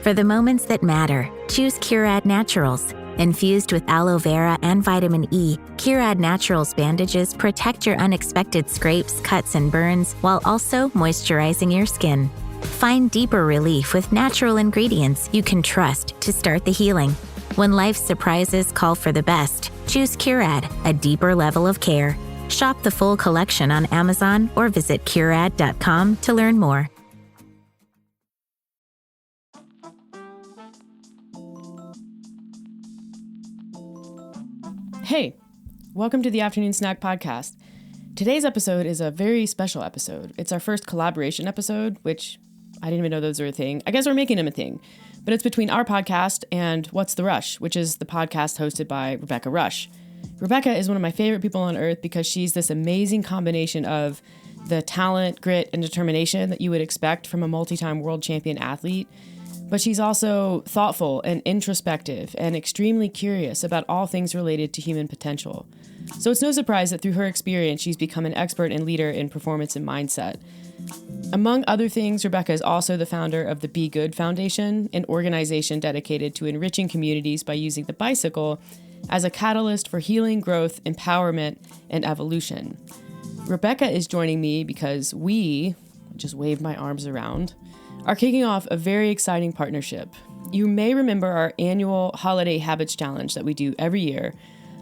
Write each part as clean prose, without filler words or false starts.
For the moments that matter, choose Curad Naturals. Infused with aloe vera and vitamin E, Curad Naturals bandages protect your unexpected scrapes, cuts, and burns while also moisturizing your skin. Find deeper relief with natural ingredients you can trust to start the healing. When life's surprises call for the best, choose Curad, a deeper level of care. Shop the full collection on Amazon or visit curad.com to learn more. Hey, welcome to the Afternoon Snack Podcast. Today's episode is a very special episode. It's our first collaboration episode, which I didn't even know those were a thing. I guess we're making them a thing. But it's between our podcast and What's the Rusch, which is the podcast hosted by Rebecca Rusch. Rebecca is one of my favorite people on earth because she's this amazing combination of the talent, grit, and determination that you would expect from a multi-time world champion athlete. But she's also thoughtful and introspective and extremely curious about all things related to human potential. So it's no surprise that through her experience, she's become an expert and leader in performance and mindset. Among other things, Rebecca is also the founder of the Be Good Foundation, an organization dedicated to enriching communities by using the bicycle as a catalyst for healing, growth, empowerment, and evolution. Rebecca is joining me because we, just wave my arms around, are kicking off a very exciting partnership. You may remember our annual Holiday Habits Challenge that we do every year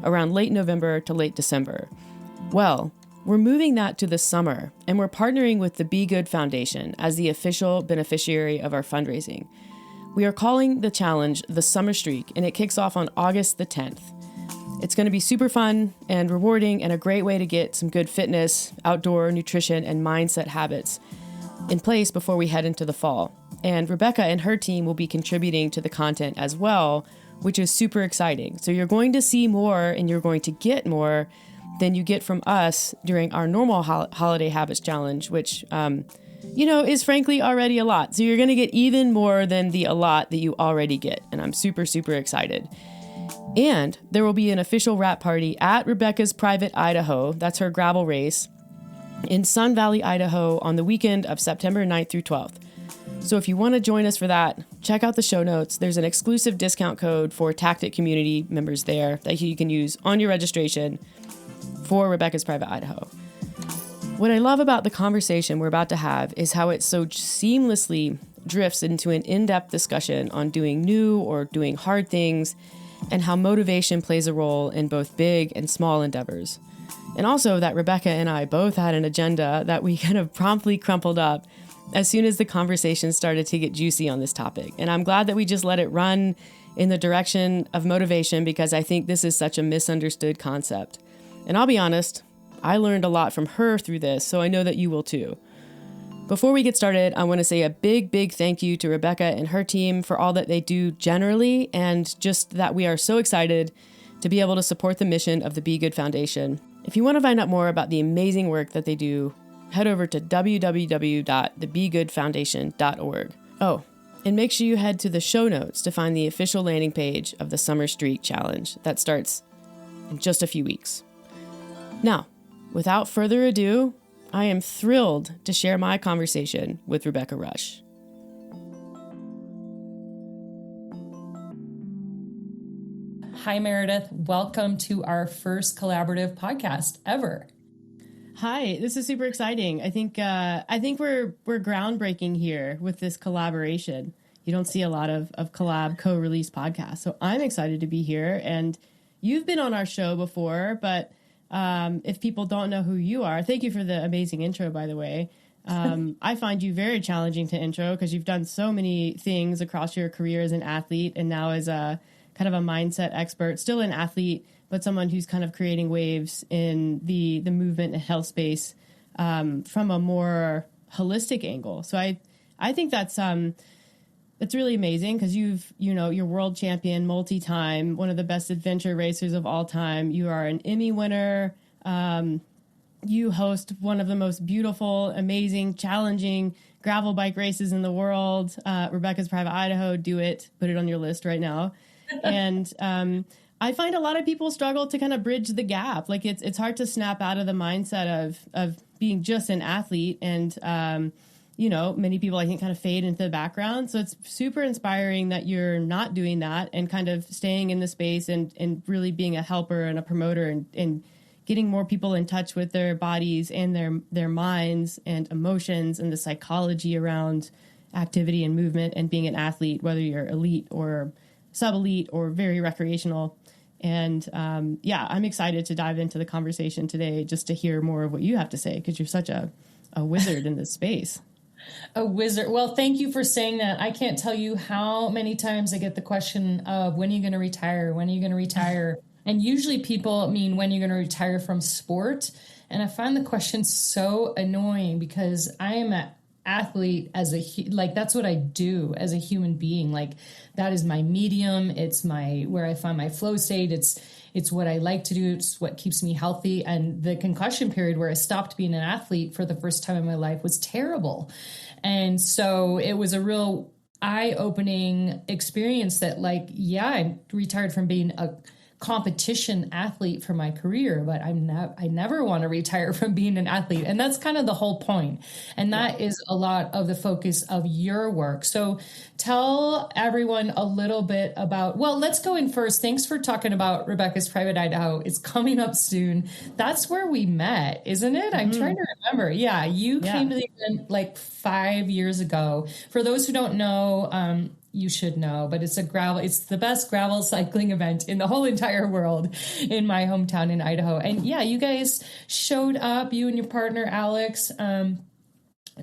around late November to late December. Well, we're moving that to the summer, and we're partnering with the Be Good Foundation as the official beneficiary of our fundraising. We are calling the challenge the Summer Streak, and it kicks off on August the 10th. It's going to be super fun and rewarding and a great way to get some good fitness, outdoor nutrition, and mindset habits in place before we head into the fall. And Rebecca and her team will be contributing to the content as well, which is super exciting. So you're going to see more and you're going to get more than you get from us during our normal Holiday Habits Challenge, which, is frankly already a lot. So you're going to get even more than the a lot that you already get. And I'm super, super excited. And there will be an official wrap party at Rebecca's Private Idaho. That's her gravel race in Sun Valley, Idaho on the weekend of September 9th through 12th. So if you want to join us for that, check out the show notes. There's an exclusive discount code for Tactic community members there that you can use on your registration for Rebecca's Private Idaho. What I love about the conversation we're about to have is how it so seamlessly drifts into an in-depth discussion on doing new or doing hard things and how motivation plays a role in both big and small endeavors. And also that Rebecca and I both had an agenda that we kind of promptly crumpled up as soon as the conversation started to get juicy on this topic. And I'm glad that we just let it run in the direction of motivation because I think this is such a misunderstood concept. And I'll be honest, I learned a lot from her through this, so I know that you will too. Before we get started, I want to say a big, big thank you to Rebecca and her team for all that they do generally, and just that we are so excited to be able to support the mission of the Be Good Foundation. If you want to find out more about the amazing work that they do, head over to www.thebegoodfoundation.org. Oh, and make sure you head to the show notes to find the official landing page of the Summer Streak Challenge that starts in just a few weeks. Now, without further ado, I am thrilled to share my conversation with Rebecca Rusch. Hi, Meredith. Welcome to our first collaborative podcast ever. Hi, this is super exciting. I think we're groundbreaking here with this collaboration. You don't see a lot of collab co-release podcasts, so I'm excited to be here. And you've been on our show before, but if people don't know who you are, thank you for the amazing intro, by the way. I find you very challenging to intro because you've done so many things across your career as an athlete and now as a kind of a mindset expert, still an athlete, but someone who's kind of creating waves in the movement and health space from a more holistic angle. So I think that's really amazing because you're world champion, multi-time, one of the best adventure racers of all time. You are an Emmy winner. You host one of the most beautiful, amazing, challenging gravel bike races in the world. Rebecca's Private Idaho, do it. Put it on your list right now. And I find a lot of people struggle to kind of bridge the gap. Like it's hard to snap out of the mindset of being just an athlete and many people I think kind of fade into the background. So it's super inspiring that you're not doing that and kind of staying in the space and really being a helper and a promoter and getting more people in touch with their bodies and their minds and emotions and the psychology around activity and movement and being an athlete, whether you're elite or sub-elite or very recreational. And I'm excited to dive into the conversation today just to hear more of what you have to say, because you're such a wizard in this space. A wizard. Well, thank you for saying that. I can't tell you how many times I get the question of, when are you going to retire? When are you going to retire? And usually people mean, when are you going to retire from sport? And I find the question so annoying, because I am an athlete that's what I do as a human being. Like, that is my medium. It's where I find my flow state. It's what I like to do. It's what keeps me healthy. And the concussion period where I stopped being an athlete for the first time in my life was terrible. And so it was a real eye-opening experience that, I retired from being a competition athlete for my career, but I never want to retire from being an athlete. And that's kind of the whole point. And that is a lot of the focus of your work. So tell everyone a little bit about, let's go in first. Thanks for talking about Rebecca's Private Idaho. It's coming up soon. That's where we met, isn't it? I'm trying to remember. Yeah. You came to the event 5 years ago. For those who don't know, you should know, but it's the best gravel cycling event in the whole entire world in my hometown in Idaho. And you guys showed up, you and your partner, Alex,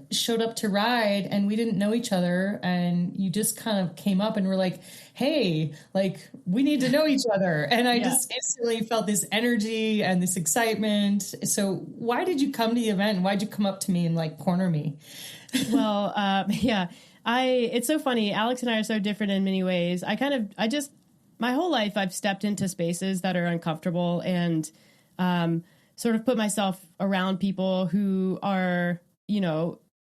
showed up to ride, and we didn't know each other. And you just kind of came up and were like, hey, we need to know each other. And I just instantly felt this energy and this excitement. So why did you come to the event? And why'd you come up to me and corner me? Well, it's so funny. Alex and I are so different in many ways. My whole life I've stepped into spaces that are uncomfortable and sort of put myself around people who are,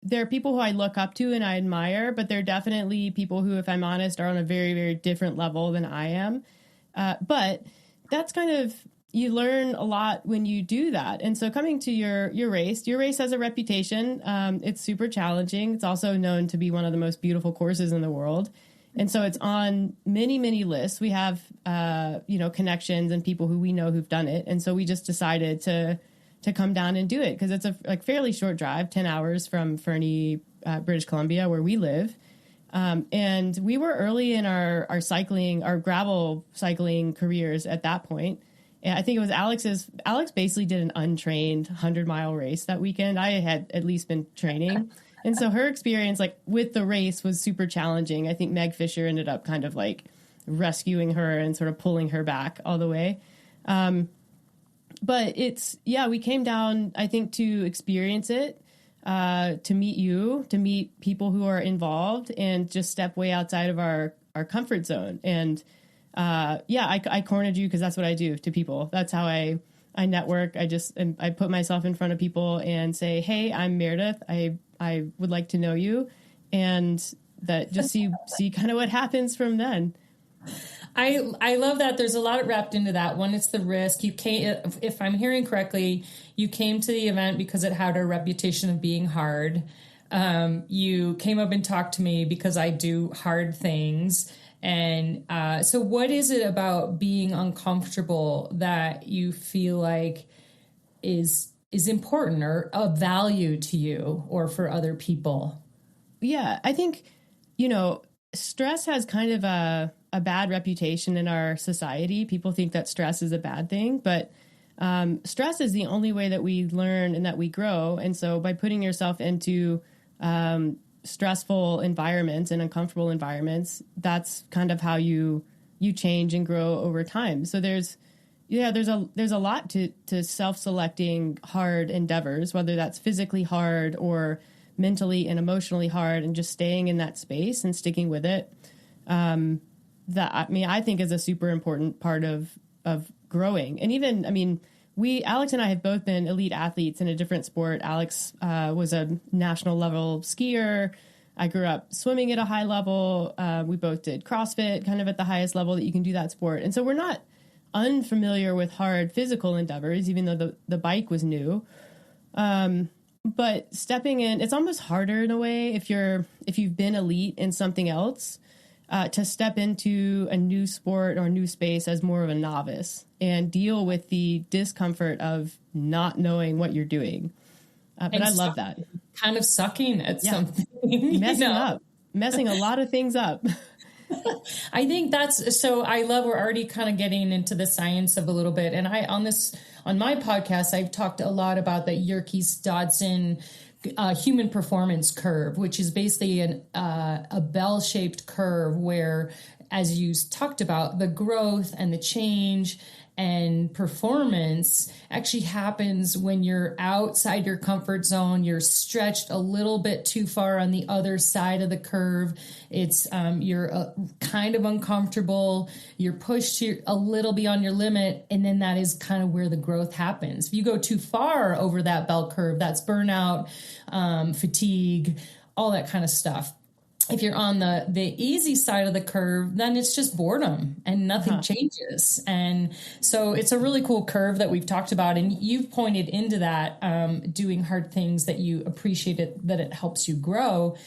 they're people who I look up to and I admire, but they're definitely people who, if I'm honest, are on a very, very different level than I am. But that's you learn a lot when you do that. And so coming to your race has a reputation. It's super challenging. It's also known to be one of the most beautiful courses in the world. And so it's on many, many lists. We have, connections and people who we know who've done it. And so we just decided to come down and do it, because it's a fairly short drive, 10 hours from Fernie, British Columbia, where we live. And we were early in our gravel cycling careers at that point. I think it was Alex basically did an untrained 100-mile race that weekend. I had at least been training. And so her experience with the race was super challenging. I think Meg Fisher ended up kind of rescuing her and sort of pulling her back all the way. But we came down, I think, to experience it, to meet you, to meet people who are involved, and just step way outside of our comfort zone. And I cornered you because that's what I do to people. That's how I network. I put myself in front of people and say, hey, I'm Meredith. I would like to know you. And that just see kind of what happens from then. I love that. There's a lot wrapped into that. One, it's the risk. You came, if I'm hearing correctly, you came to the event because it had a reputation of being hard. You came up and talked to me because I do hard things. And so what is it about being uncomfortable that you feel like is important or of value to you or for other people? Yeah, I think, stress has kind of a bad reputation in our society. People think that stress is a bad thing, but stress is the only way that we learn and that we grow. And so by putting yourself into stressful environments and uncomfortable environments, that's kind of how you change and grow over time. So there's a lot to self-selecting hard endeavors, whether that's physically hard or mentally and emotionally hard, and just staying in that space and sticking with it. I think is a super important part of growing. And even, Alex and I have both been elite athletes in a different sport. Alex was a national level skier. I grew up swimming at a high level. We both did CrossFit kind of at the highest level that you can do that sport. And so we're not unfamiliar with hard physical endeavors, even though the bike was new. But stepping in, it's almost harder in a way if you've been elite in something else, to step into a new sport or new space as more of a novice and deal with the discomfort of not knowing what you're doing. But I love that. Kind of sucking at something. Messing a lot of things up. I think that's, so I love, we're already kind of getting into the science of a little bit. And on my podcast, I've talked a lot about the Yerkes-Dodson human performance curve, which is basically a bell-shaped curve where, as you talked about, the growth and the change and performance actually happens when you're outside your comfort zone. You're stretched a little bit too far on the other side of the curve. It's you're kind of uncomfortable. You're pushed a little beyond your limit, and then that is kind of where the growth happens. If you go too far over that bell curve, that's burnout, fatigue, all that kind of stuff. If you're on the easy side of the curve, then it's just boredom and nothing changes. And so it's a really cool curve that we've talked about. And you've pointed into that, doing hard things that you appreciate it, that it helps you grow.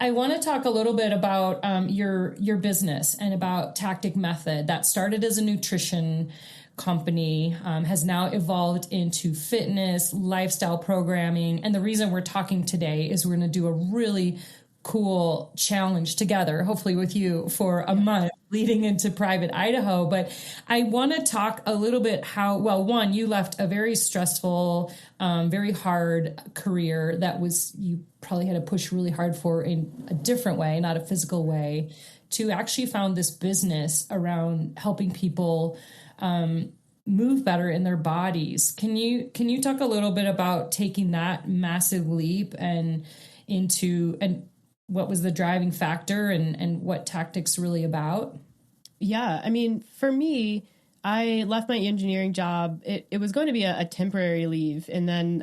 I want to talk a little bit about your business and about Tactic Method that started as a nutrition company, has now evolved into fitness, lifestyle programming. And the reason we're talking today is we're going to do a really cool challenge together, hopefully with you, for a month leading into Private Idaho. But I want to talk a little bit one, you left a very stressful, very hard career that you probably had to push really hard for in a different way, not a physical way, to actually found this business around helping people move better in their bodies. Can you talk a little bit about taking that massive leap and what was the driving factor and what Tactic's really about? Yeah. I mean, for me, I left my engineering job. It was going to be a temporary leave. And then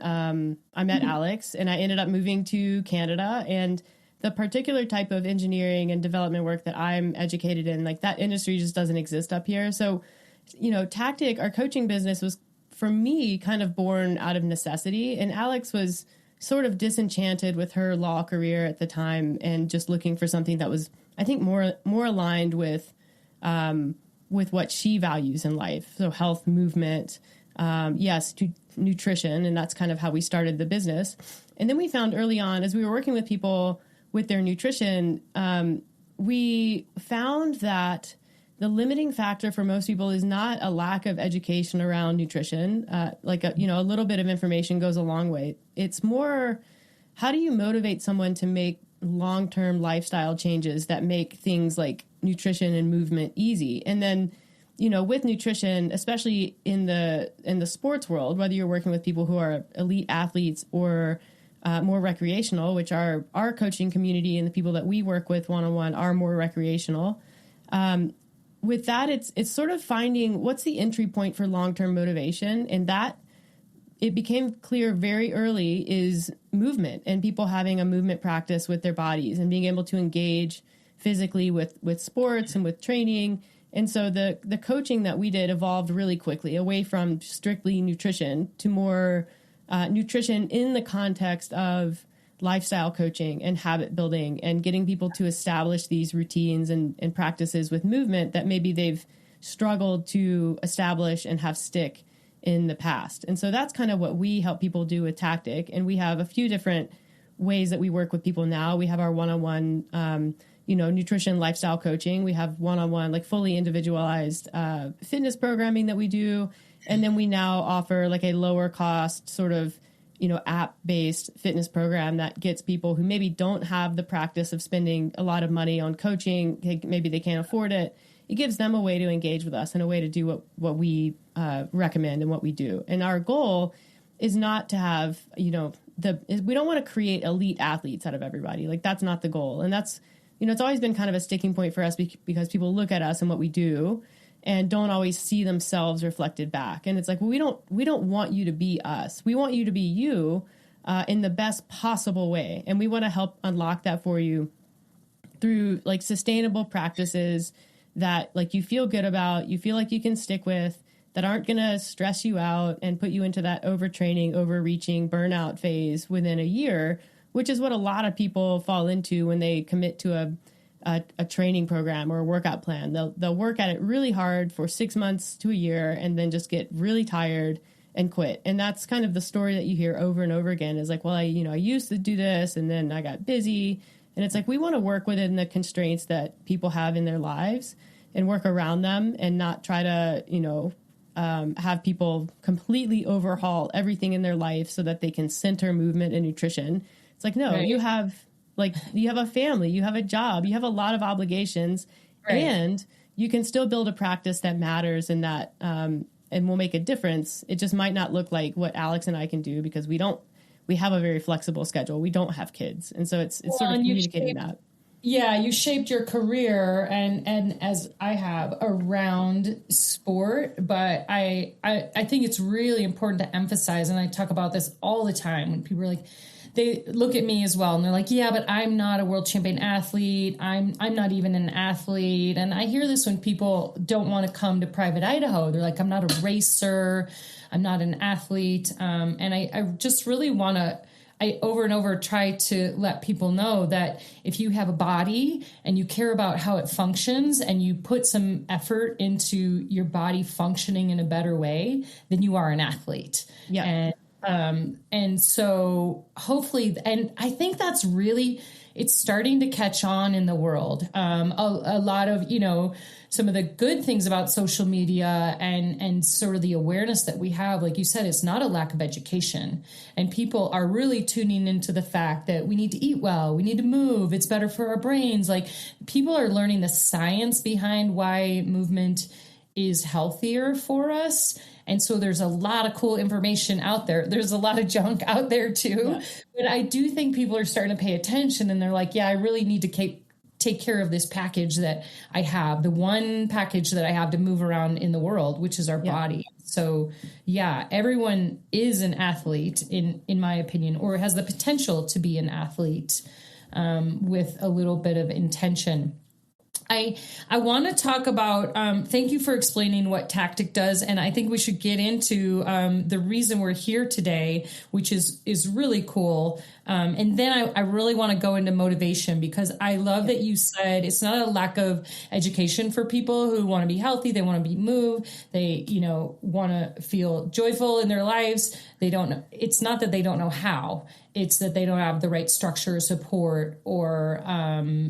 I met Alex and I ended up moving to Canada. And the particular type of engineering and development work that I'm educated in, like that industry just doesn't exist up here. So, Tactic, our coaching business, was for me kind of born out of necessity. And Alex was sort of disenchanted with her law career at the time and just looking for something that was, I think, more aligned with what she values in life. So health, movement, to nutrition. And that's kind of how we started the business. And then we found early on, as we were working with people with their nutrition, we found that the limiting factor for most people is not a lack of education around nutrition. A little bit of information goes a long way. It's more, how do you motivate someone to make long-term lifestyle changes that make things like nutrition and movement easy? And then, with nutrition, especially in the sports world, whether you're working with people who are elite athletes or more recreational, which our coaching community and the people that we work with one-on-one are more recreational. With that, it's sort of finding what's the entry point for long-term motivation. And that, it became clear very early, is movement and people having a movement practice with their bodies and being able to engage physically with sports and with training. And so the coaching that we did evolved really quickly away from strictly nutrition to more nutrition in the context of lifestyle coaching and habit building and getting people to establish these routines and practices with movement that maybe they've struggled to establish and have stick in the past. And so that's kind of what we help people do with Tactic. And we have a few different ways that we work with people now. We have our one-on-one, nutrition lifestyle coaching. We have one-on-one, like fully individualized fitness programming that we do. And then we now offer like a lower cost sort of app-based fitness program that gets people who maybe don't have the practice of spending a lot of money on coaching. Maybe they can't afford it. It gives them a way to engage with us and a way to do what we recommend and what we do. And our goal is not to have, we don't want to create elite athletes out of everybody. Like that's not the goal. And that's, it's always been kind of a sticking point for us because people look at us and what we do and don't always see themselves reflected back. And it's like, well, we don't want you to be us. We want you to be you in the best possible way. And we want to help unlock that for you through like sustainable practices that like you feel good about, you feel like you can stick with, that aren't going to stress you out and put you into that overtraining, overreaching, burnout phase within a year, which is what a lot of people fall into when they commit to a training program or a workout plan. They'll work at it really hard for 6 months to a year and then just get really tired and quit. And that's kind of the story that you hear over and over again, is like, well, I used to do this and then I got busy. And it's like, we want to work within the constraints that people have in their lives and work around them, and not try to, have people completely overhaul everything in their life so that they can center movement and nutrition. It's like, no, right. you have a family, you have a job, you have a lot of obligations, right. And you can still build a practice that matters and that, and will make a difference. It just might not look like what Alex and I can do, because we have a very flexible schedule. We don't have kids. And so it's sort of communicating that. Yeah, you shaped your career and as I have, around sport, but I think it's really important to emphasize, and I talk about this all the time when people are like, they look at me as well and they're like, yeah, but I'm not a world champion athlete. I'm not even an athlete. And I hear this when people don't want to come to Private Idaho. They're like, I'm not a racer. I'm not an athlete. And I just really want to, I over and over try to let people know that if you have a body and you care about how it functions and you put some effort into your body functioning in a better way, then you are an athlete. Yeah. And so hopefully, and I think that's really, it's starting to catch on in the world. A lot of, some of the good things about social media and sort of the awareness that we have, like you said, it's not a lack of education, and people are really tuning into the fact that we need to eat well, we need to move, it's better for our brains. Like, people are learning the science behind why movement is healthier for us. And so there's a lot of cool information out there. There's a lot of junk out there too. Yeah. But I do think people are starting to pay attention, and they're like, yeah, I really need to take care of this package that I have, the one package that I have to move around in the world, which is our body. So yeah, everyone is an athlete in my opinion, or has the potential to be an athlete with a little bit of intention. I want to talk about, thank you for explaining what Tactic does. And I think we should get into the reason we're here today, which is really cool. And then I really want to go into motivation, because I love that you said it's not a lack of education for people who want to be healthy. They want to be moved. They, want to feel joyful in their lives. It's not that they don't know how. It's that they don't have the right structure, support, or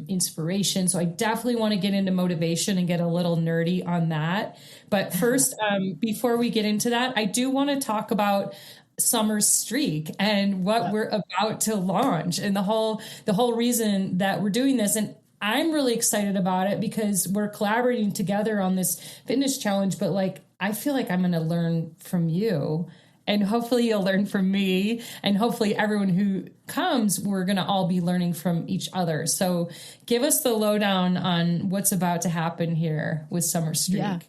inspiration. So I definitely want to get into motivation and get a little nerdy on that. But first, before we get into that, I do want to talk about Summer Streak and what we're about to launch, and the whole reason that we're doing this. And I'm really excited about it because we're collaborating together on this fitness challenge. But I feel like I'm going to learn from you. And hopefully you'll learn from me, and hopefully everyone who comes, we're going to all be learning from each other. So give us the lowdown on what's about to happen here with Summer Streak. Yeah.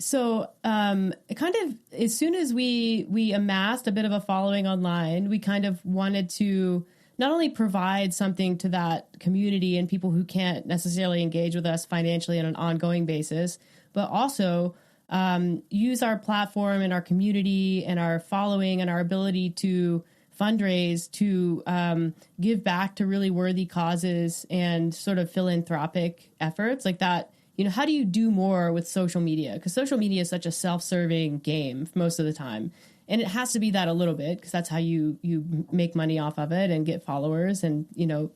So kind of as soon as we amassed a bit of a following online, we kind of wanted to not only provide something to that community and people who can't necessarily engage with us financially on an ongoing basis, but also use our platform and our community and our following and our ability to fundraise to give back to really worthy causes and sort of philanthropic efforts like that. How do you do more with social media? Because social media is such a self-serving game most of the time. And it has to be that a little bit, because that's how you make money off of it and get followers. And,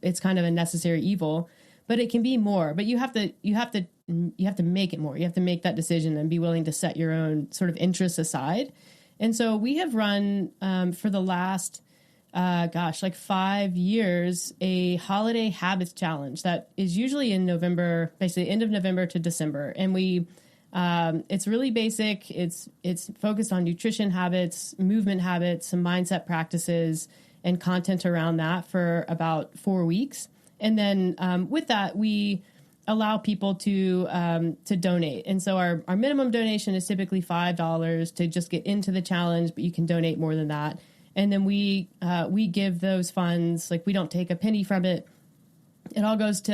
it's kind of a necessary evil, but it can be more. But you have to make it more. You have to make that decision and be willing to set your own sort of interests aside. And so we have run for the last, 5 years, a holiday habits challenge that is usually in November, basically end of November to December. And it's really basic. It's focused on nutrition habits, movement habits, some mindset practices, and content around that for about 4 weeks. And then with that, we allow people to donate. And so our minimum donation is typically $5 to just get into the challenge, but you can donate more than that. And then we give those funds, we don't take a penny from it. It all goes to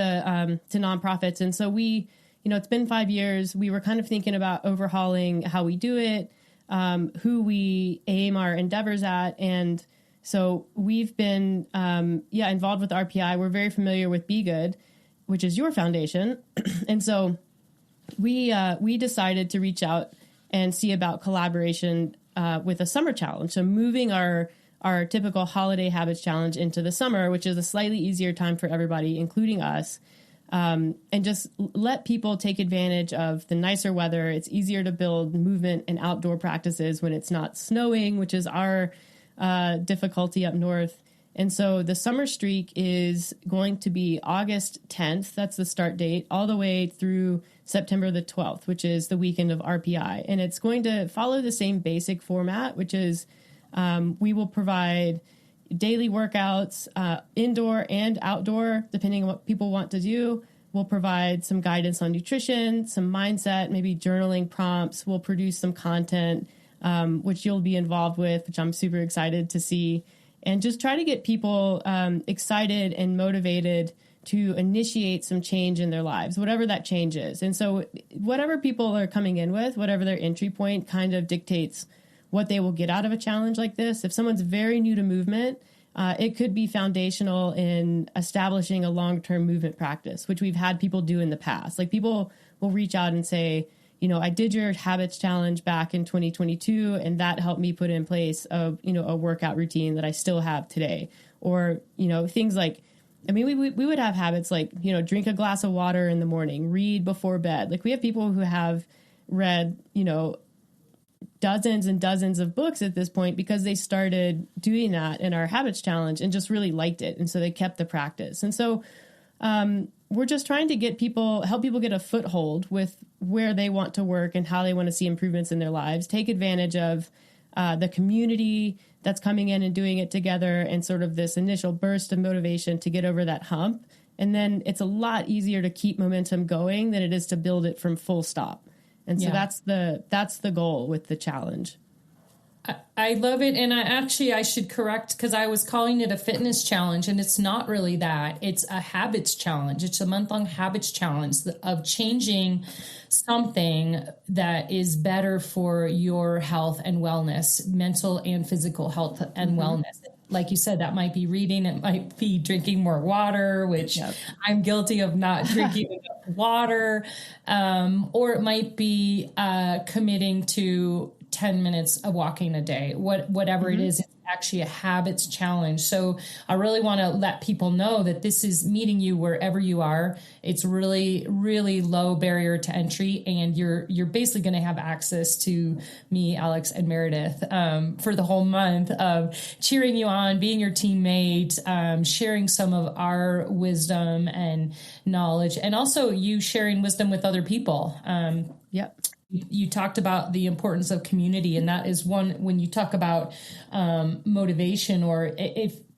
nonprofits. And so it's been 5 years. We were kind of thinking about overhauling how we do it. who we aim our endeavors at. And so we've been, involved with RPI. We're very familiar with Be Good, which is your foundation. And so we decided to reach out and see about collaboration with a summer challenge. So moving our typical holiday habits challenge into the summer, which is a slightly easier time for everybody, including us, and just let people take advantage of the nicer weather. It's easier to build movement and outdoor practices when it's not snowing, which is our difficulty up north. And so the summer streak is going to be August 10th. That's the start date, all the way through September the 12th, which is the weekend of RPI. And it's going to follow the same basic format, which is we will provide daily workouts, indoor and outdoor, depending on what people want to do. We'll provide some guidance on nutrition, some mindset, maybe journaling prompts. We'll produce some content, which you'll be involved with, which I'm super excited to see. And just try to get people excited and motivated to initiate some change in their lives, whatever that change is. And so whatever people are coming in with, whatever their entry point, kind of dictates what they will get out of a challenge like this. If someone's very new to movement, it could be foundational in establishing a long-term movement practice, which we've had people do in the past. Like people will reach out and say, I did your habits challenge back in 2022, and that helped me put in place a workout routine that I still have today. Or, things like, we would have habits like, drink a glass of water in the morning, read before bed. Like we have people who have read, dozens and dozens of books at this point because they started doing that in our habits challenge and just really liked it. And so they kept the practice. And so we're just trying to help people get a foothold with where they want to work and how they want to see improvements in their lives, take advantage of the community that's coming in and doing it together, and sort of this initial burst of motivation to get over that hump. And then it's a lot easier to keep momentum going than it is to build it from full stop. And so that's the goal with the challenge. I love it. And I should correct, because I was calling it a fitness challenge, and it's not really that. It's a habits challenge. It's a month-long habits challenge of changing something that is better for your health and wellness, mental and physical health and wellness. Like you said, that might be reading. It might be drinking more water, which I'm guilty of not drinking enough water. Or it might be committing to 10 minutes of walking a day, whatever it is. It's actually a habits challenge. So I really want to let people know that this is meeting you wherever you are. It's really, really low barrier to entry, and you're basically going to have access to me, Alex, and Meredith for the whole month of cheering you on, being your teammate, sharing some of our wisdom and knowledge, and also you sharing wisdom with other people. You talked about the importance of community, and that is one when you talk about motivation, or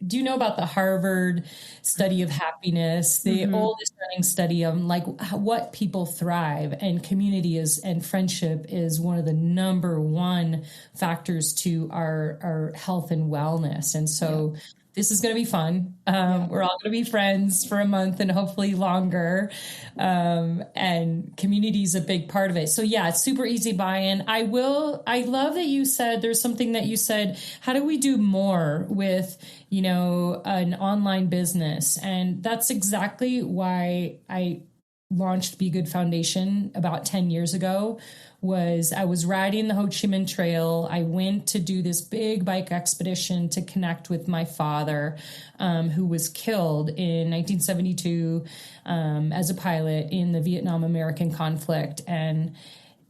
do you know about the Harvard study of happiness, the oldest running study of like what people thrive, and community and friendship is one of the number one factors to our health and wellness. And so this is going to be fun. We're all going to be friends for a month and hopefully longer. And community is a big part of it. So it's super easy buy-in. I love that you said, there's something that you said, how do we do more with, an online business? And that's exactly why I launched Be Good Foundation about 10 years ago. I was riding the Ho Chi Minh Trail. I went to do this big bike expedition to connect with my father, who was killed in 1972 as a pilot in the Vietnam-American conflict. And,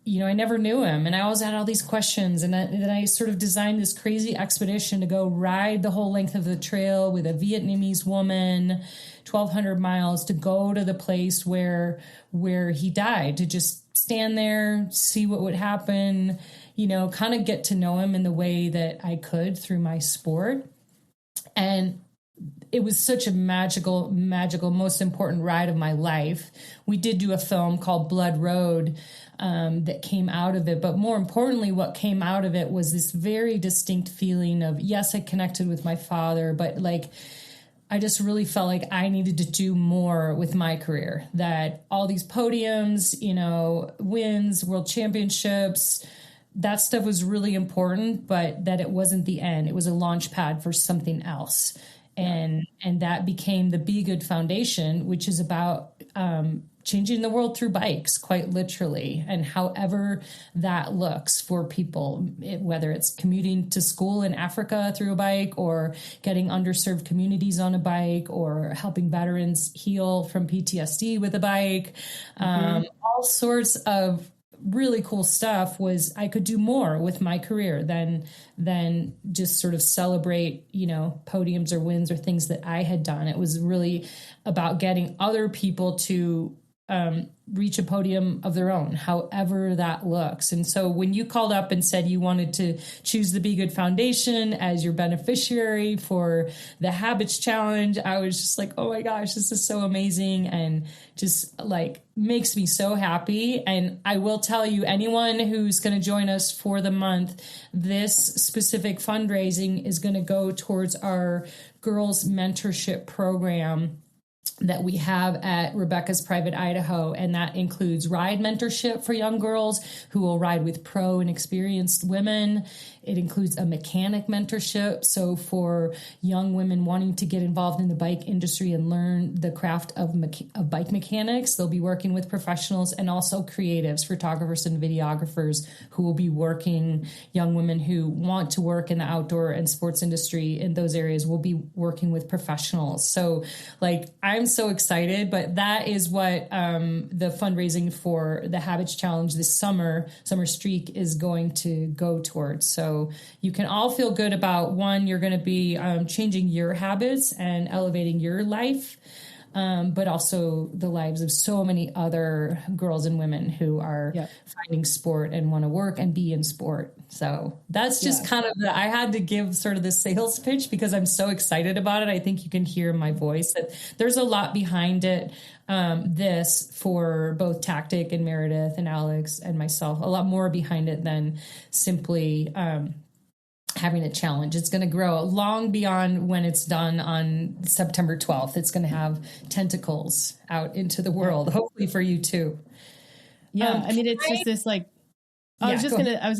I never knew him. And I always had all these questions. And then I sort of designed this crazy expedition to go ride the whole length of the trail with a Vietnamese woman, 1,200 miles, to go to the place where he died, to just stand there, see what would happen, kind of get to know him in the way that I could through my sport. And it was such a magical, most important ride of my life. We did do a film called Blood Road that came out of it. But more importantly, what came out of it was this very distinct feeling of, yes, I connected with my father, but I just really felt like I needed to do more with my career, that all these podiums, wins, world championships, that stuff was really important, but that it wasn't the end. It was a launch pad for something else. And that became the Be Good Foundation, which is about changing the world through bikes, quite literally, and however that looks for people, whether it's commuting to school in Africa through a bike, or getting underserved communities on a bike, or helping veterans heal from PTSD with a bike, all sorts of really cool stuff. Was I could do more with my career than just sort of celebrate, podiums or wins or things that I had done. It was really about getting other people to reach a podium of their own, however that looks. And so when you called up and said you wanted to choose the Be Good Foundation as your beneficiary for the Habits Challenge, I was just like, oh my gosh, this is so amazing. And just like makes me so happy. And I will tell you, anyone who's going to join us for the month, this specific fundraising is going to go towards our girls mentorship program that we have at Rebecca's Private Idaho. And that includes ride mentorship for young girls who will ride with pro and experienced women. It includes a mechanic mentorship. So for young women wanting to get involved in the bike industry and learn the craft of bike mechanics, they'll be working with professionals, and also creatives, photographers and videographers who will be working. Young women who want to work in the outdoor and sports industry in those areas will be working with professionals. So like, I'm so excited, but that is what the fundraising for the Habits Challenge this summer streak is going to go towards. So you can all feel good about, one, you're going to be changing your habits and elevating your life, but also the lives of so many other girls and women who are finding sport and want to work and be in sport. So that's just kind of I had to give sort of the sales pitch because I'm so excited about it. I think you can hear in my voice that there's a lot behind it. This for both Tactic and Meredith and Alex and myself, a lot more behind it than simply having a challenge. It's going to grow long beyond when it's done on September 12th. It's going to have tentacles out into the world, hopefully for you too. Yeah. I mean, it's just this like, I was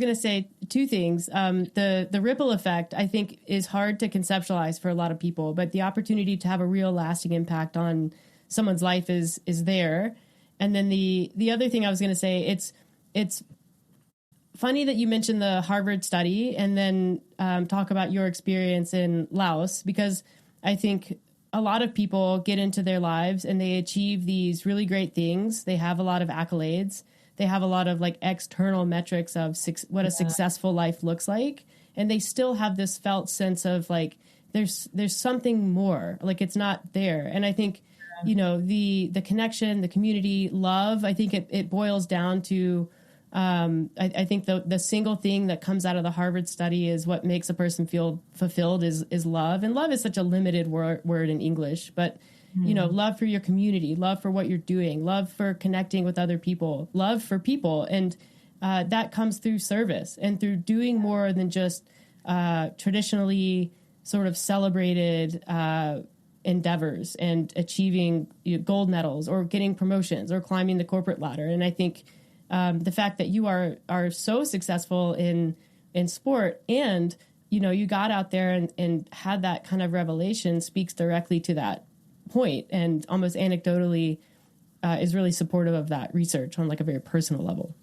going to say two things. The ripple effect, I think, is hard to conceptualize for a lot of people, but the opportunity to have a real lasting impact on someone's life is there. And then the other thing I was going to say, it's funny that you mentioned the Harvard study and then talk about your experience in Laos, because I think a lot of people get into their lives and they achieve these really great things. They have a lot of accolades. They have a lot of like external metrics of what a successful life looks like. And they still have this felt sense of like, there's something more, like it's not there. And I think, the connection, the community, love, I think it boils down to, I think the single thing that comes out of the Harvard study is what makes a person feel fulfilled is love. And love is such a limited word in English, but love for your community, love for what you're doing, love for connecting with other people, love for people. And that comes through service and through doing more than just traditionally sort of celebrated endeavors and achieving gold medals or getting promotions or climbing the corporate ladder. And I think the fact that you are so successful in sport and, you got out there and had that kind of revelation speaks directly to that point, and almost anecdotally is really supportive of that research on like a very personal level.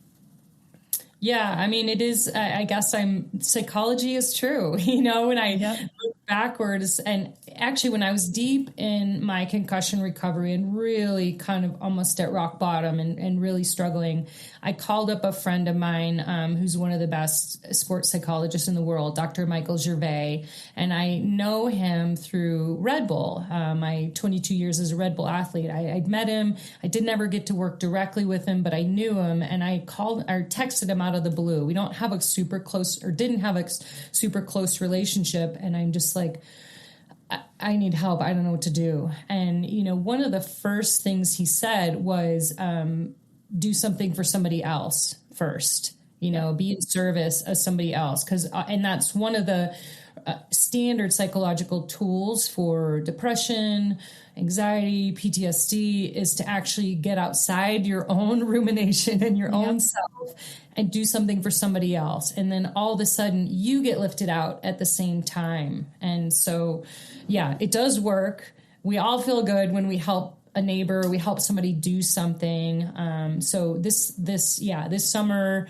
Yeah, I mean, it is, I guess psychology is true, when I look backwards. And actually, when I was deep in my concussion recovery and really kind of almost at rock bottom and really struggling, I called up a friend of mine who's one of the best sports psychologists in the world, Dr. Michael Gervais. And I know him through Red Bull, my 22 years as a Red Bull athlete. I'd met him. I didn't ever get to work directly with him, but I knew him, and I texted him out of the blue. We don't have didn't have a super close relationship. And I'm just like, I need help. I don't know what to do. And, one of the first things he said was, do something for somebody else first, be in service of somebody else. And that's one of the standard psychological tools for depression, anxiety, PTSD, is to actually get outside your own rumination and your own self and do something for somebody else. And then all of a sudden you get lifted out at the same time. And so, yeah, it does work. We all feel good when we help a neighbor, we help somebody do something. So this summer,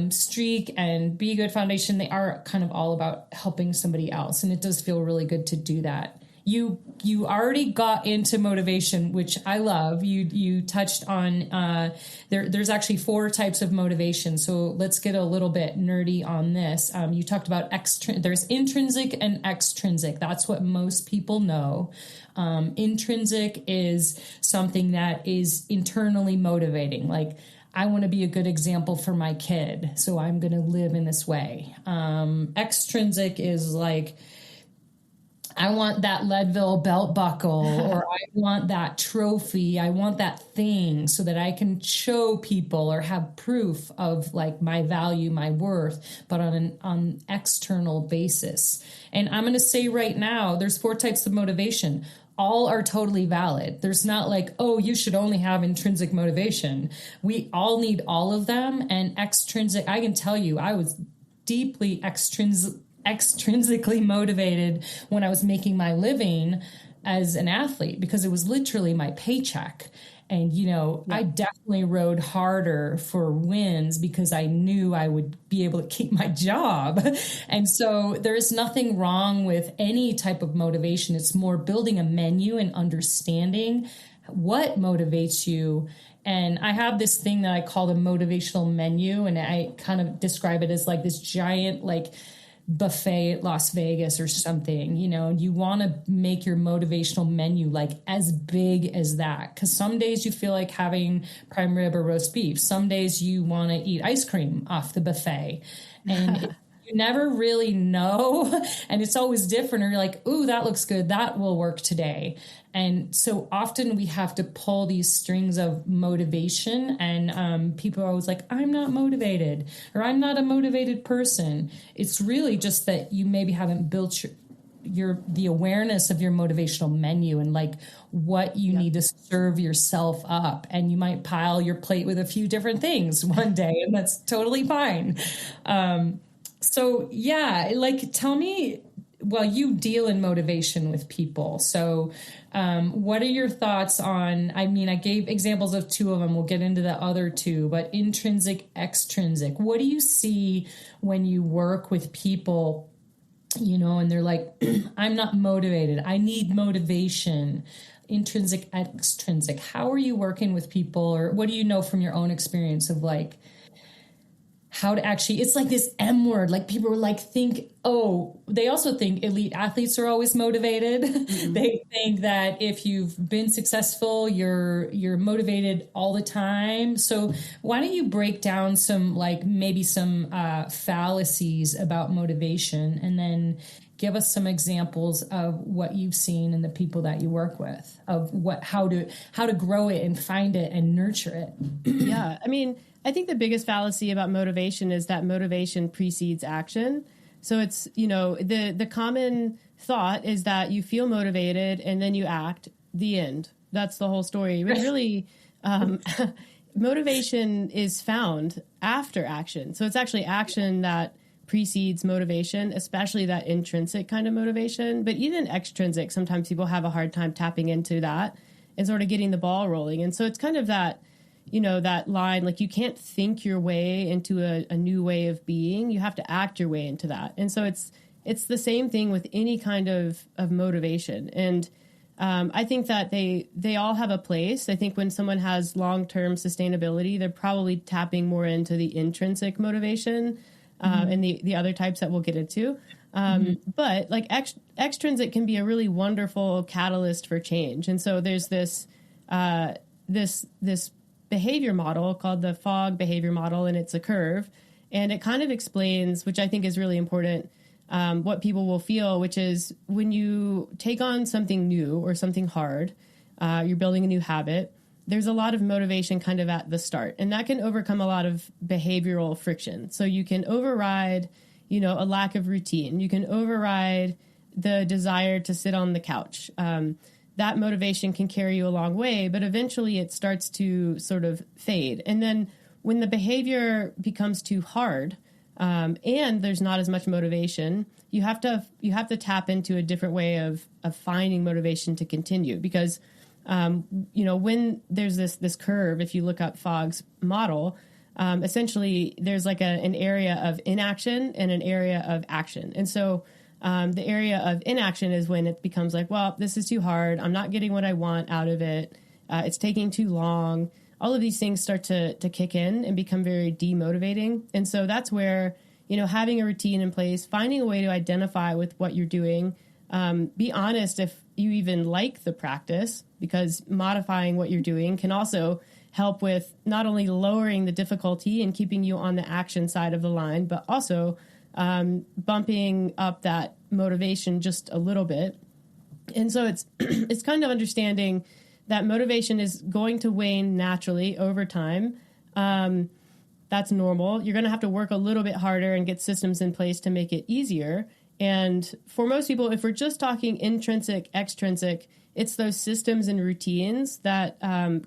Streak and Be Good Foundation, they are kind of all about helping somebody else. And it does feel really good to do that. You already got into motivation, which I love. You touched on, there's actually 4 types of motivation. So let's get a little bit nerdy on this. You talked about there's intrinsic and extrinsic. That's what most people know. Intrinsic is something that is internally motivating. Like, I want to be a good example for my kid, so I'm going to live in this way. Extrinsic is like, I want that Leadville belt buckle, or I want that trophy. I want that thing so that I can show people or have proof of like my value, my worth, but on an external basis. And I'm going to say right now, there's 4 types of motivation. All are totally valid. There's not like, oh, you should only have intrinsic motivation. We all need all of them. And extrinsic, I can tell you, I was deeply extrinsically motivated when I was making my living as an athlete, because it was literally my paycheck. And, I definitely rode harder for wins because I knew I would be able to keep my job. And so there is nothing wrong with any type of motivation. It's more building a menu and understanding what motivates you. And I have this thing that I call the motivational menu. And I kind of describe it as like this giant, like, buffet at Las Vegas or something. You want to make your motivational menu like as big as that, because some days you feel like having prime rib or roast beef. Some days you want to eat ice cream off the buffet, and you never really know, and it's always different. Or you're like, ooh, that looks good, that will work today. And so often we have to pull these strings of motivation, and people are always like, I'm not motivated, or I'm not a motivated person. It's really just that you maybe haven't built the awareness of your motivational menu and like what you need to serve yourself up. And you might pile your plate with a few different things one day, and that's totally fine. So yeah, like, tell me, well, you deal in motivation with people. So what are your thoughts on, I gave examples of 2 of them. We'll get into the other 2, but intrinsic, extrinsic. What do you see when you work with people, and they're like, I'm not motivated, I need motivation? Intrinsic, extrinsic. How are you working with people, or what do you know from your own experience of like, how to actually, it's like this M word, like people are like, they also think elite athletes are always motivated. Mm-hmm. They think that if you've been successful, you're motivated all the time. So why don't you break down some, like maybe some fallacies about motivation, and then give us some examples of what you've seen in the people that you work with, of how to grow it and find it and nurture it. Yeah. I think the biggest fallacy about motivation is that motivation precedes action. So it's, the common thought is that you feel motivated and then you act. The end. That's the whole story. Really, motivation is found after action. So it's actually action that precedes motivation, especially that intrinsic kind of motivation. But even extrinsic, sometimes people have a hard time tapping into that and sort of getting the ball rolling. And so it's kind of that, that line, like you can't think your way into a new way of being. You have to act your way into that. And so it's the same thing with any kind of motivation. And I think that they all have a place. I think when someone has long-term sustainability, they're probably tapping more into the intrinsic motivation and the other types that we'll get into. But like extrinsic can be a really wonderful catalyst for change. And so there's this behavior model called the FOG behavior model, and it's a curve. And it kind of explains, which I think is really important, what people will feel, which is when you take on something new or something hard, you're building a new habit, there's a lot of motivation kind of at the start, and that can overcome a lot of behavioral friction. So you can override, a lack of routine. You can override the desire to sit on the couch. that motivation can carry you a long way, but eventually it starts to sort of fade. And then when the behavior becomes too hard, and there's not as much motivation, you have to tap into a different way of finding motivation to continue. Because when there's this curve, if you look up Fogg's model, essentially there's like an area of inaction and an area of action. And so the area of inaction is when it becomes like, well, this is too hard. I'm not getting what I want out of it. It's taking too long. All of these things start to kick in and become very demotivating. And so that's where, having a routine in place, finding a way to identify with what you're doing, be honest if you even like the practice, because modifying what you're doing can also help with not only lowering the difficulty and keeping you on the action side of the line, but also bumping up that motivation just a little bit. And so it's kind of understanding that motivation is going to wane naturally over time. That's normal. You're going to have to work a little bit harder and get systems in place to make it easier. And for most people, if we're just talking intrinsic, extrinsic, it's those systems and routines that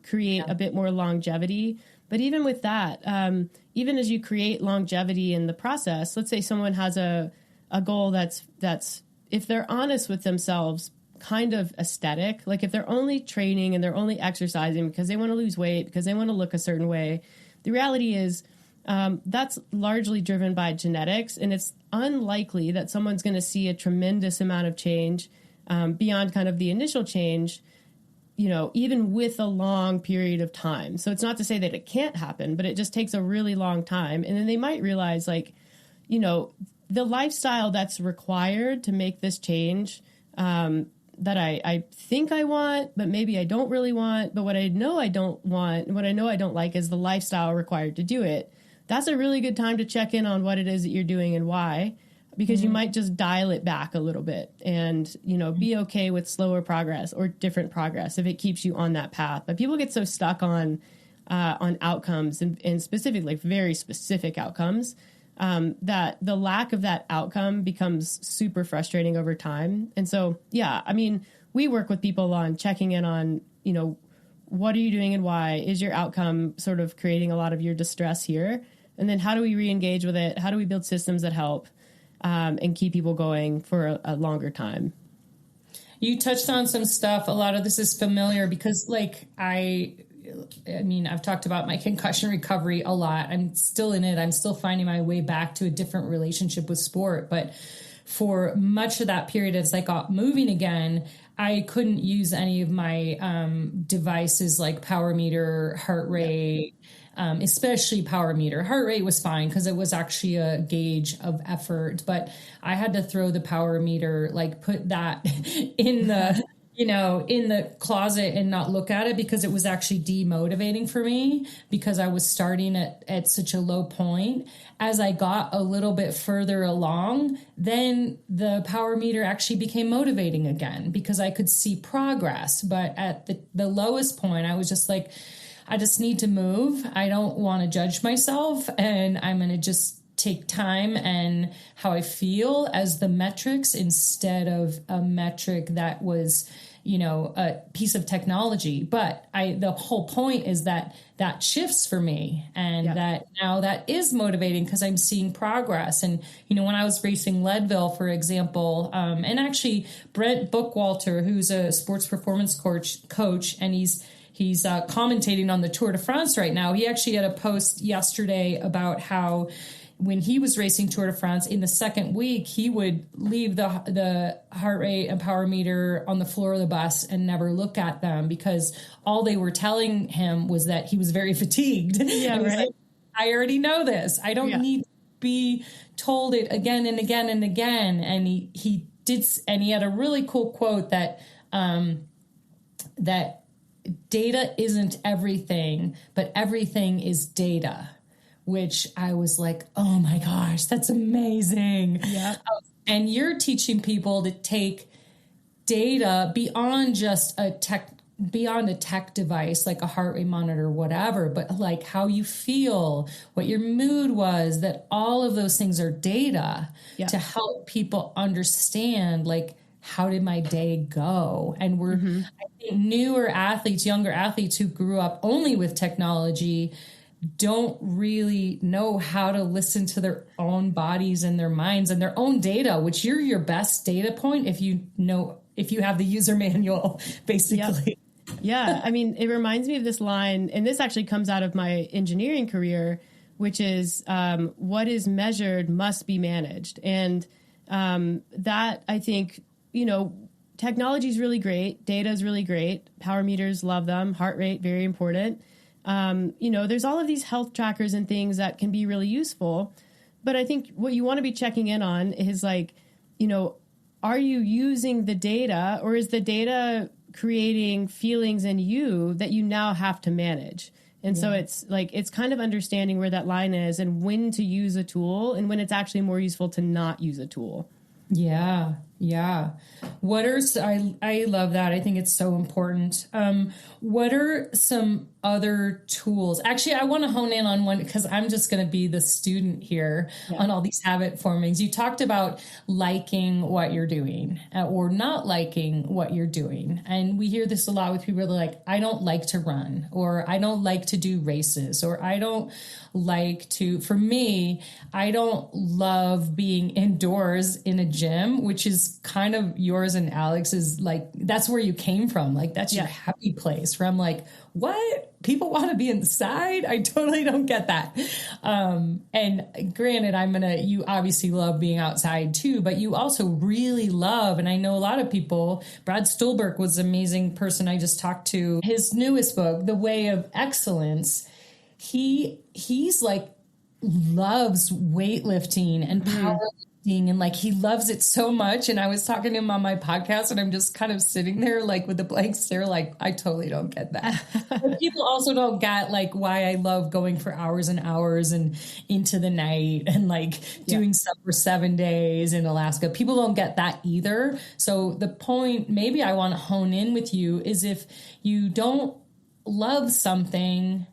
create a bit more longevity. But even with that, even as you create longevity in the process, let's say someone has a goal that's if they're honest with themselves, kind of aesthetic. Like if they're only training and they're only exercising because they want to lose weight, because they want to look a certain way, the reality is that's largely driven by genetics, and it's unlikely that someone's going to see a tremendous amount of change beyond kind of the initial change, even with a long period of time. So it's not to say that it can't happen, but it just takes a really long time. And then they might realize the lifestyle that's required to make this change that I think I want, but maybe I don't really want. But what I know I don't want, and what I know I don't like is the lifestyle required to do it. That's a really good time to check in on what it is that you're doing and why, because you might just dial it back a little bit and, be okay with slower progress or different progress if it keeps you on that path. But people get so stuck on outcomes and specifically very specific outcomes that the lack of that outcome becomes super frustrating over time. And so, we work with people on checking in on, what are you doing and why? Is your outcome sort of creating a lot of your distress here? And then how do we re-engage with it? How do we build systems that help and keep people going for a longer time? You touched on some stuff. A lot of this is familiar because I've talked about my concussion recovery a lot. I'm still in it. I'm still finding my way back to a different relationship with sport. But for much of that period, as I got moving again, I couldn't use any of my devices like power meter, heart rate, especially power meter. Heart rate was fine because it was actually a gauge of effort. But I had to throw the power meter, put that in the in the closet and not look at it because it was actually demotivating for me because I was starting at such a low point. As I got a little bit further along, then the power meter actually became motivating again because I could see progress. But at the lowest point, I was just like, I just need to move. I don't want to judge myself, and I'm going to just take time and how I feel as the metrics instead of a metric that was, a piece of technology. But the whole point is that shifts for me, and that now that is motivating because I'm seeing progress. And, when I was racing Leadville, for example, and actually Brent Bookwalter, who's a sports performance coach, and he's commentating on the Tour de France right now. He actually had a post yesterday about how when he was racing Tour de France in the second week, he would leave the heart rate and power meter on the floor of the bus and never look at them because all they were telling him was that he was very fatigued. Yeah, right. Like, I already know this. I don't need to be told it again and again and again. And he did, and he had a really cool quote that that data isn't everything, but everything is data. Which I was like, oh my gosh, that's amazing. Yeah. And you're teaching people to take data beyond just a tech device, like a heart rate monitor, whatever, but like how you feel, what your mood was, that all of those things are data to help people understand, like, how did my day go? And I think newer athletes, younger athletes who grew up only with technology don't really know how to listen to their own bodies and their minds and their own data, which you're your best data point if you have the user manual, basically. Yeah. I mean, it reminds me of this line, and this actually comes out of my engineering career, which is what is measured must be managed. And that, I think, technology is really great. Data is really great. Power meters, love them. Heart rate, very important. There's all of these health trackers and things that can be really useful. But I think what you want to be checking in on is like, are you using the data, or is the data creating feelings in you that you now have to manage? And so it's kind of understanding where that line is and when to use a tool and when it's actually more useful to not use a tool. Yeah. I love that. I think it's so important. What are some other tools? Actually, I want to hone in on one because I'm just going to be the student here on all these habit formings. You talked about liking what you're doing or not liking what you're doing. And we hear this a lot with people that are like, I don't like to run, or I don't like to do races, or I don't like to, for me, I don't love being indoors in a gym, which is kind of yours and Alex's, like, that's where you came from. Like, that's your happy place, where I'm like, what? People want to be inside? I totally don't get that. And granted, you obviously love being outside too, but you also really love, and I know a lot of people, Brad Stulberg was an amazing person I just talked to. His newest book, The Way of Excellence, he's like loves weightlifting and powerlifting, and like he loves it so much. And I was talking to him on my podcast, and I'm just kind of sitting there like with a blank stare, like I totally don't get that. But people also don't get like why I love going for hours and hours and into the night and like doing stuff for 7 days in Alaska. People don't get that either. So the point maybe I want to hone in with you is, if you don't love something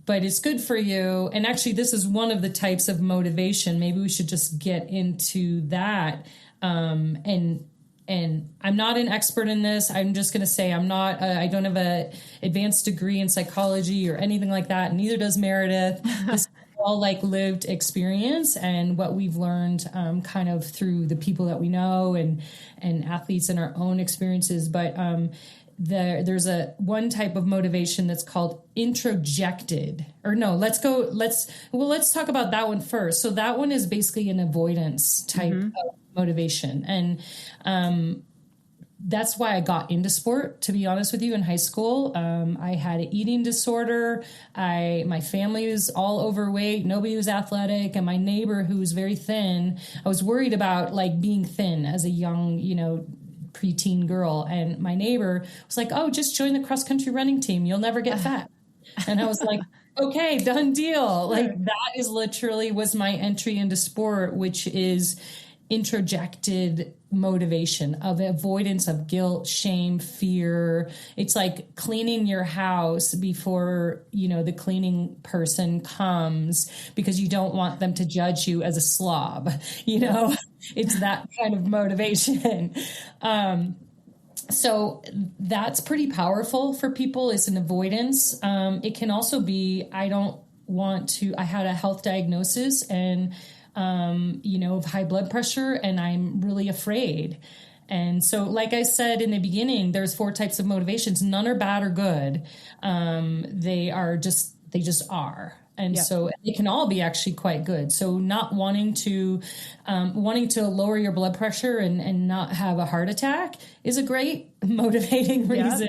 but it's good for you. And actually, this is one of the types of motivation. Maybe we should just get into that. And I'm not an expert in this. I'm just going to say I don't have an advanced degree in psychology or anything like that. Neither does Meredith. This is all like lived experience and what we've learned kind of through the people that we know and athletes and our own experiences. But there's one type of motivation that's called introjected, or no, let's talk about that one first. So that one is basically an avoidance type of motivation. And that's why I got into sport, to be honest with you, in high school. I had an eating disorder. My family was all overweight. Nobody was athletic. And my neighbor, who was very thin, I was worried about like being thin as a young, preteen girl. And my neighbor was like, oh, just join the cross-country running team. You'll never get fat. And I was like, okay, done deal. Like that is literally was my entry into sport, which is introjected motivation of avoidance of guilt, shame, fear. It's like cleaning your house before, the cleaning person comes because you don't want them to judge you as a slob, It's that kind of motivation. So that's pretty powerful for people. It's an avoidance. It can also be, I had a health diagnosis and of high blood pressure, and I'm really afraid. And so, like I said in the beginning, there's 4 types of motivations. None are bad or good. They just are. And so they can all be actually quite good. So not wanting to lower your blood pressure and not have a heart attack is a great motivating reason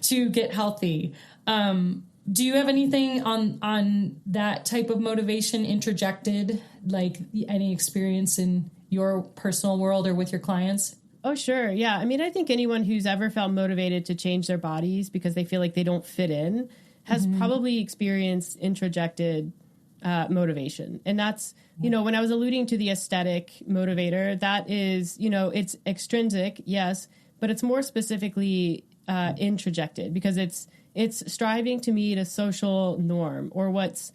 to get healthy. Do you have anything on that type of motivation introjected, like any experience in your personal world or with your clients? Oh, sure. Yeah. I mean, I think anyone who's ever felt motivated to change their bodies because they feel like they don't fit in has probably experienced introjected motivation. And that's, when I was alluding to the aesthetic motivator, that is, it's extrinsic, yes, but it's more specifically introjected because it's striving to meet a social norm or what's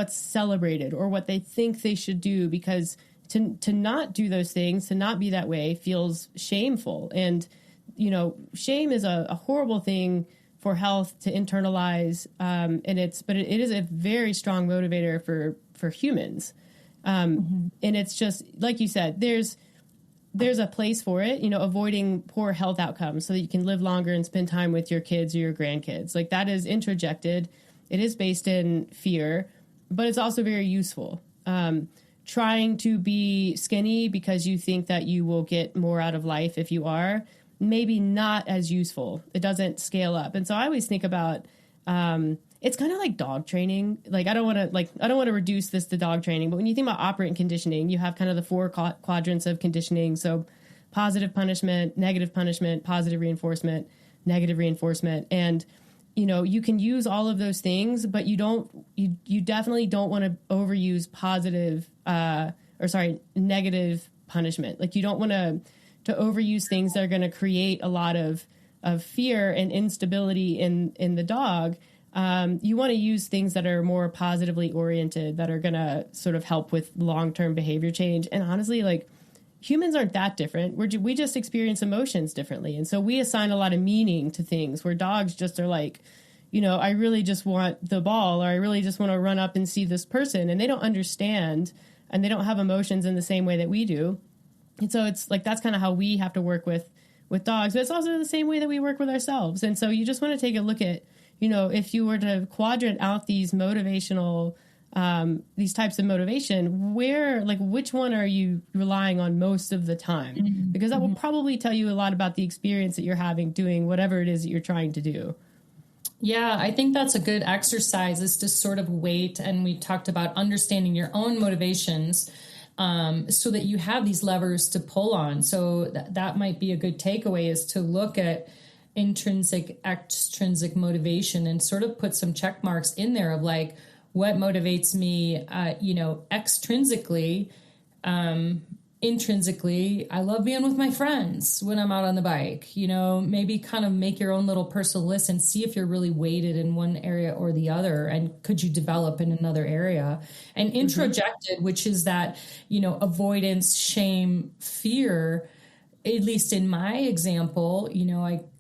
celebrated or what they think they should do because to not do those things, to not be that way, feels shameful. And, shame is a horrible thing for health to internalize. But it is a very strong motivator for humans. And it's just, like you said, there's a place for it, avoiding poor health outcomes so that you can live longer and spend time with your kids or your grandkids. Like, that is introjected. It is based in fear, but it's also very useful. Trying to be skinny because you think that you will get more out of life if you are, maybe not as useful. It doesn't scale up. And so I always think about, it's kind of like dog training. Like, I don't want to reduce this to dog training, but when you think about operant conditioning, you have kind of the four quadrants of conditioning. So positive punishment, positive reinforcement, negative reinforcement. And, you can use all of those things, but you definitely don't want to overuse negative punishment. Like, you don't want to overuse things that are going to create a lot of fear and instability in the dog. You want to use things that are more positively oriented, that are going to sort of help with long-term behavior change. And honestly, like, humans aren't that different. We just experience emotions differently. And so we assign a lot of meaning to things, where dogs just are like, I really just want the ball, or I really just want to run up and see this person. And they don't understand, and they don't have emotions in the same way that we do. And so it's like, that's kind of how we have to work with dogs, but it's also the same way that we work with ourselves. And so you just want to take a look at, if you were to quadrant out these motivational, these types of motivation, which one are you relying on most of the time? Because that will probably tell you a lot about the experience that you're having doing whatever it is that you're trying to do. Yeah, I think that's a good exercise, is to sort of wait. And we talked about understanding your own motivations, so that you have these levers to pull on. So that might be a good takeaway, is to look at intrinsic, extrinsic motivation and sort of put some check marks in there of like, what motivates me, extrinsically. Intrinsically, I love being with my friends when I'm out on the bike. Maybe kind of make your own little personal list and see if you're really weighted in one area or the other, and could you develop in another area. And introjected, which is that, avoidance, shame, fear. At least in my example,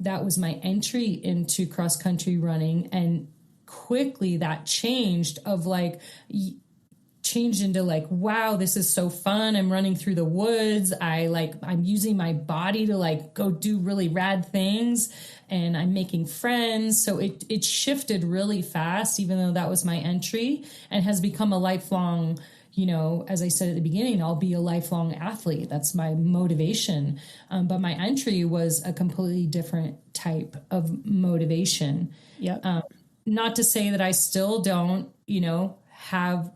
that was my entry into cross country running, and quickly that changed into like, wow, this is so fun. I'm running through the woods. I'm using my body to like go do really rad things, and I'm making friends. So it shifted really fast, even though that was my entry, and has become a lifelong, as I said at the beginning, I'll be a lifelong athlete. That's my motivation. But my entry was a completely different type of motivation. Yeah. Not to say that I still don't, have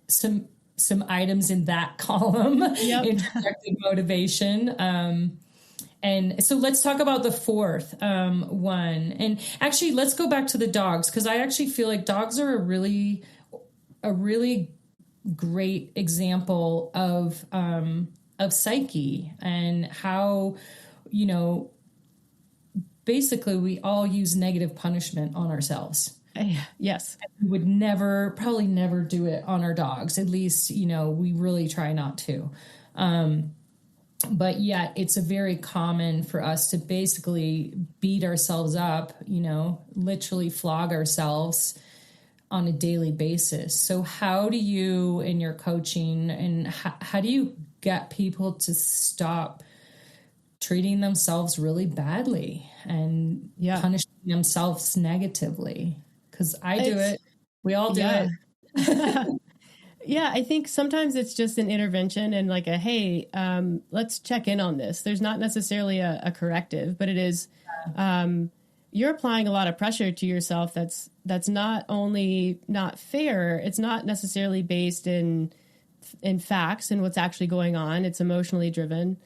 some items in that column, introjected motivation. And so let's talk about the fourth one. And actually, let's go back to the dogs, because I actually feel like dogs are a really great example of psyche, and how, basically we all use negative punishment on ourselves. Yes. We would probably never do it on our dogs. At least, we really try not to. But yet it's a very common for us to basically beat ourselves up, literally flog ourselves on a daily basis. So how do you, in your coaching, and how do you get people to stop treating themselves really badly and punishing themselves negatively? Because I do it. We all do it. Yeah, I think sometimes it's just an intervention and like hey, let's check in on this. There's not necessarily a corrective, but it is, you're applying a lot of pressure to yourself that's not only not fair, it's not necessarily based in facts and what's actually going on. It's emotionally driven.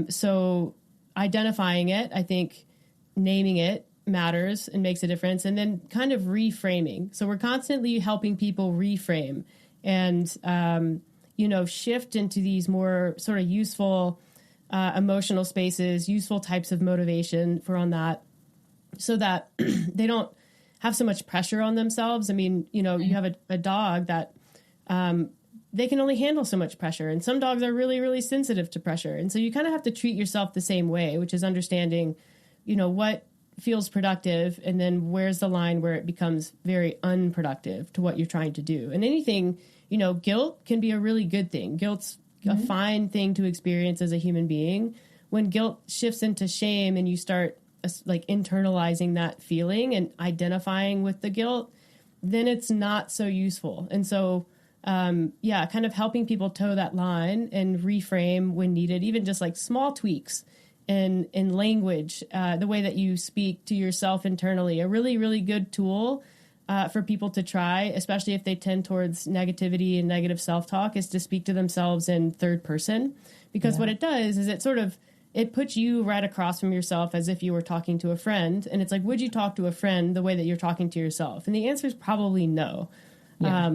So identifying it, I think naming it matters and makes a difference, and then kind of reframing. So we're constantly helping people reframe and, shift into these more sort of useful emotional spaces, useful types of motivation on that, so that they don't have so much pressure on themselves. I mean, you have a dog that they can only handle so much pressure. And some dogs are really, really sensitive to pressure. And so you kind of have to treat yourself the same way, which is understanding, what feels productive, and then where's the line where it becomes very unproductive to what you're trying to do. And anything, guilt can be a really good thing. Guilt's a fine thing to experience as a human being. When guilt shifts into shame and you start like internalizing that feeling and identifying with the guilt, then it's not so useful. And so, kind of helping people toe that line and reframe when needed, even just like small tweaks in language, the way that you speak to yourself internally, a really, really good tool for people to try, especially if they tend towards negativity and negative self-talk, is to speak to themselves in third person. Because what it does is it puts you right across from yourself as if you were talking to a friend. And it's like, would you talk to a friend the way that you're talking to yourself? And the answer is probably no. Yeah.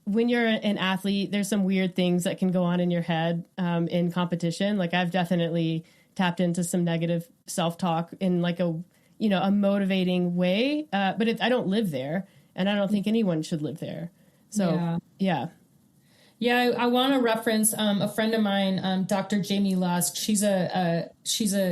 When you're an athlete, there's some weird things that can go on in your head in competition. Like I've definitely tapped into some negative self-talk in like a motivating way. But I don't live there, and I don't think anyone should live there. So, yeah. Yeah, I want to reference a friend of mine, Dr. Jamie Lusk. She's a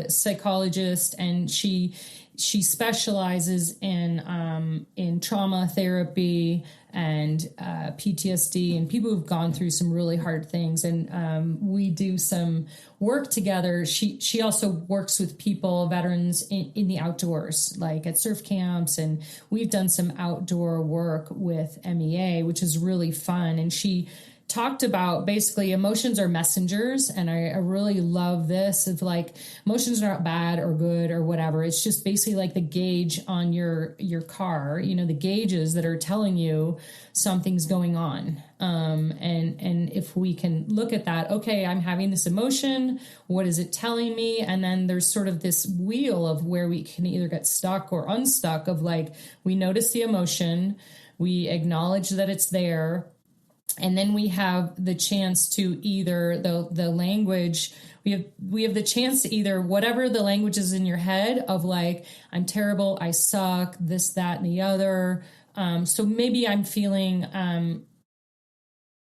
psychologist, and she specializes in trauma therapy and PTSD and people who've gone through some really hard things. And we do some work together. She also works with people, veterans in the outdoors, like at surf camps. And we've done some outdoor work with MEA, which is really fun. And she talked about basically emotions are messengers. And I really love this of like emotions are not bad or good or whatever. It's just basically like the gauge on your car, the gauges that are telling you something's going on. And if we can look at that, okay, I'm having this emotion. What is it telling me? And then there's sort of this wheel of where we can either get stuck or unstuck of like, we notice the emotion, we acknowledge that it's there. And then we have the chance to either the language, we have the chance to either whatever the language is in your head of like, I'm terrible, I suck, this, that, and the other. So maybe I'm feeling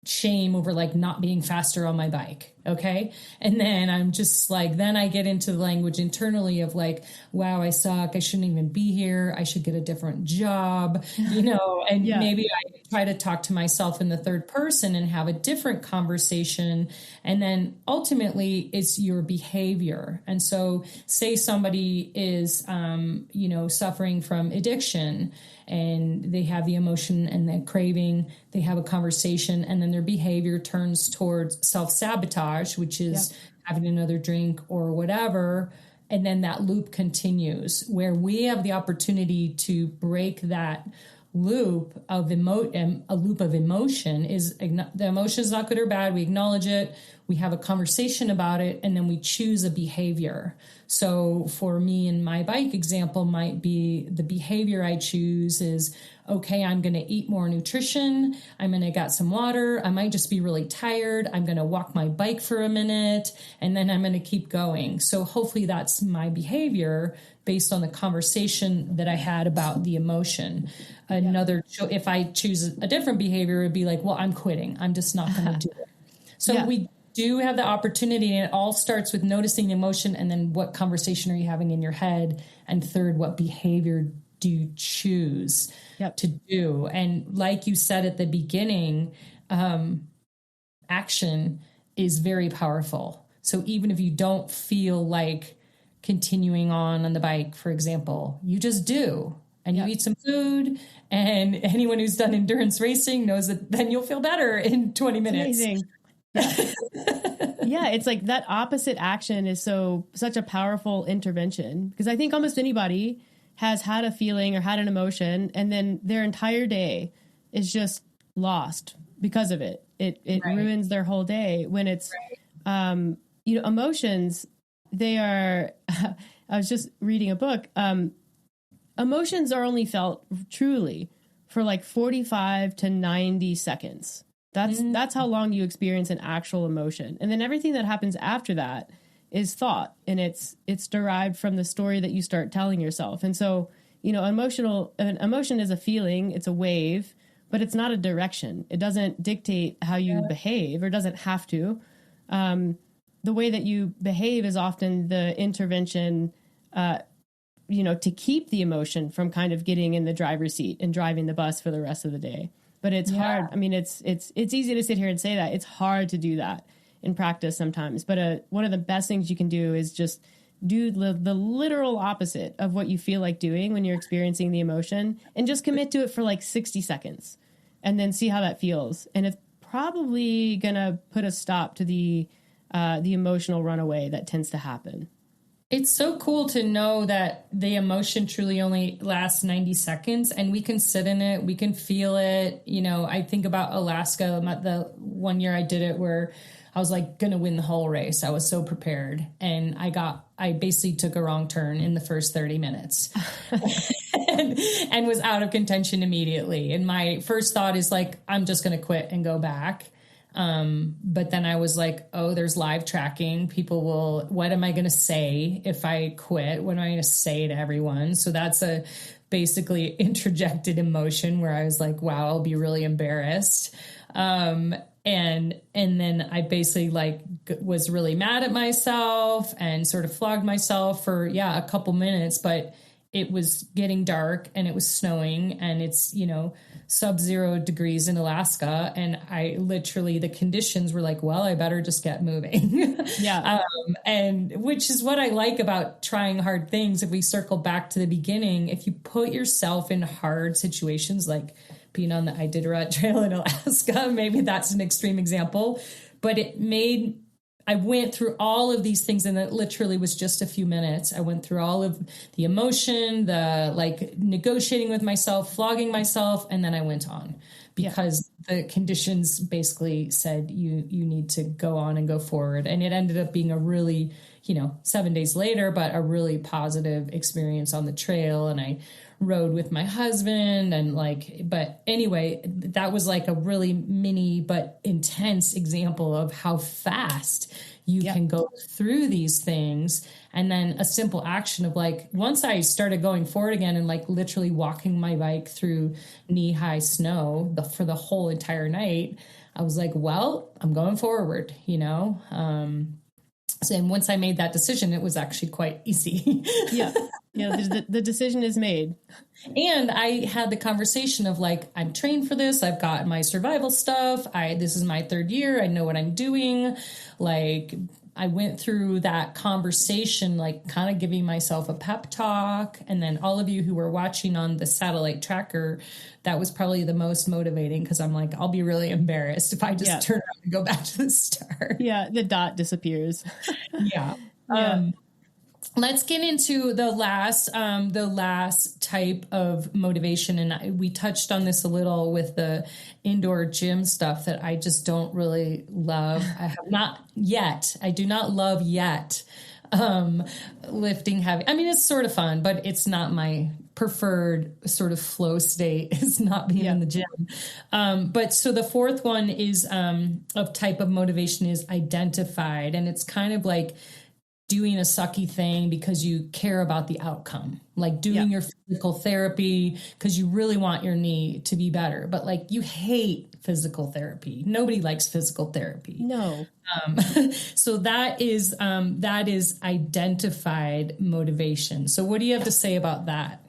shame over like not being faster on my bike. Okay. And then I'm just like, then I get into the language internally of like, wow, I suck. I shouldn't even be here. I should get a different job, and maybe I try to talk to myself in the third person and have a different conversation. And then ultimately it's your behavior. And so say somebody is, suffering from addiction, and they have the emotion and the craving, they have a conversation, and then their behavior turns towards self-sabotage, which is having another drink or whatever. And then that loop continues where we have the opportunity to break that loop of a loop of emotion. Is the emotion is not good or bad. We acknowledge it. We have a conversation about it, and then we choose a behavior. So for me, in my bike example, might be the behavior I choose is, okay, I'm going to eat more nutrition. I'm going to get some water. I might just be really tired. I'm going to walk my bike for a minute, and then I'm going to keep going. So hopefully that's my behavior based on the conversation that I had about the emotion. If I choose a different behavior, it would be like, well, I'm quitting. I'm just not going to do it. So we do have the opportunity, and it all starts with noticing the emotion, and then what conversation are you having in your head? And third, what behavior do you choose to do? And like you said at the beginning, action is very powerful. So even if you don't feel like continuing on the bike, for example, you just do. And you eat some food, and anyone who's done endurance racing knows that then you'll feel better in 20 minutes. Amazing. It's like that opposite action is such a powerful intervention, because I think almost anybody has had a feeling or had an emotion, and then their entire day is just lost because of it. It ruins their whole day when it's, emotions, they are, I was just reading a book, emotions are only felt truly for like 45 to 90 seconds. That's how long you experience an actual emotion. And then everything that happens after that is thought, and it's derived from the story that you start telling yourself. And so, an emotion is a feeling, it's a wave. but it's not a direction. It doesn't dictate how you behave, or doesn't have to. The way that you behave is often the intervention, to keep the emotion from kind of getting in the driver's seat and driving the bus for the rest of the day. But it's hard. I mean, it's easy to sit here and say that. It's hard to do that in practice sometimes. But one of the best things you can do is just do the literal opposite of what you feel like doing when you're experiencing the emotion, and just commit to it for like 60 seconds and then see how that feels. And it's probably going to put a stop to the emotional runaway that tends to happen. It's so cool to know that the emotion truly only lasts 90 seconds and we can sit in it. We can feel it. I think about Alaska, the one year I did it where I was like going to win the whole race. I was so prepared. And I basically took a wrong turn in the first 30 minutes and was out of contention immediately. And my first thought is like, I'm just going to quit and go back. But then I was like, oh, there's live tracking. What am I going to say if I quit? What am I going to say to everyone? So that's a basically interjected emotion where I was like, wow, I'll be really embarrassed. And then I basically was really mad at myself and sort of flogged myself for, a couple minutes, but it was getting dark and it was snowing and it's, sub-0 degrees in Alaska. And the conditions were like, well, I better just get moving. Yeah. And which is what I like about trying hard things. If we circle back to the beginning, if you put yourself in hard situations, like being on the Iditarod Trail in Alaska, maybe that's an extreme example, but I went through all of these things and it literally was just a few minutes. I went through all of the emotion, the negotiating with myself, flogging myself, and then I went on because the conditions basically said you need to go on and go forward. And it ended up being a really, 7 days later, but a really positive experience on the trail. And I rode with my husband but anyway, that was like a really mini but intense example of how fast you can go through these things. And then a simple action of once I started going forward again and literally walking my bike through knee-high snow for the whole entire night, I was like, well, I'm going forward, So, and once I made that decision, it was actually quite easy. Yeah. The decision is made. And I had the conversation of I'm trained for this. I've got my survival stuff. This is my third year. I know what I'm doing. I went through that conversation, kind of giving myself a pep talk. And then all of you who were watching on the satellite tracker, that was probably the most motivating because I'm I'll be really embarrassed if I just turn around and go back to the start. Yeah, the dot disappears. Yeah. Let's get into the last type of motivation. And we touched on this a little with the indoor gym stuff that I just don't really love. I do not love yet. Lifting heavy. I mean, it's sort of fun, but it's not my preferred sort of flow state is not being in the gym. But so the fourth one is, of type of motivation is identified. And it's kind of doing a sucky thing because you care about the outcome, doing your physical therapy because you really want your knee to be better. But you hate physical therapy. Nobody likes physical therapy. No. So that is identified motivation. So what do you have to say about that?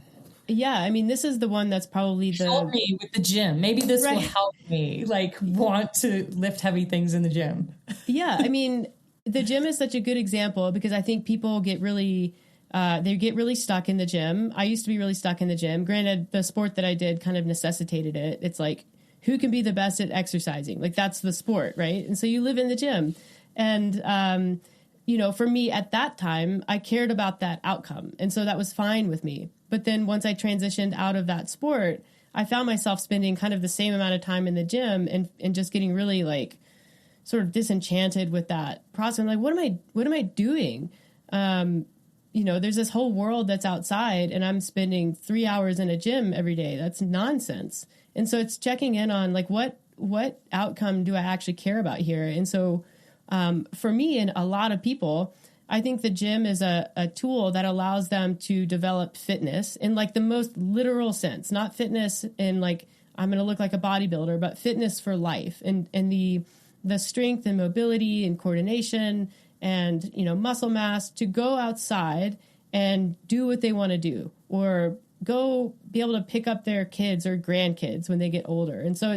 Yeah, I mean, this is the one that's probably help me with the gym. Maybe this will help me want to lift heavy things in the gym. Yeah, I mean, the gym is such a good example because I think people get really stuck in the gym. I used to be really stuck in the gym. Granted, the sport that I did kind of necessitated it. It's who can be the best at exercising? That's the sport, right? And so you live in the gym. And, for me at that time, I cared about that outcome. And so that was fine with me. But then once I transitioned out of that sport, I found myself spending kind of the same amount of time in the gym and just getting really sort of disenchanted with that process. I'm what am I doing? There's this whole world that's outside and I'm spending 3 hours in a gym every day. That's nonsense. And so it's checking in on what outcome do I actually care about here? And so for me and a lot of people, I think the gym is a tool that allows them to develop fitness in the most literal sense, not fitness in I'm going to look like a bodybuilder, but fitness for life, and the strength and mobility and coordination and, you know, muscle mass to go outside and do what they want to do, or go be able to pick up their kids or grandkids when they get older. And so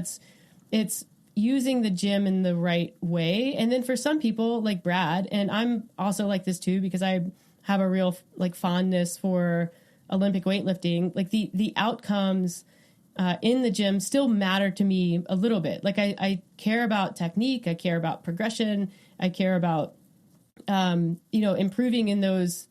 it's using the gym in the right way. And then for some people like Brad, and I'm also like this too, because I have a real like fondness for Olympic weightlifting, like the outcomes in the gym still matter to me a little bit. Like I care about technique. I care about progression. I care about, you know, improving in those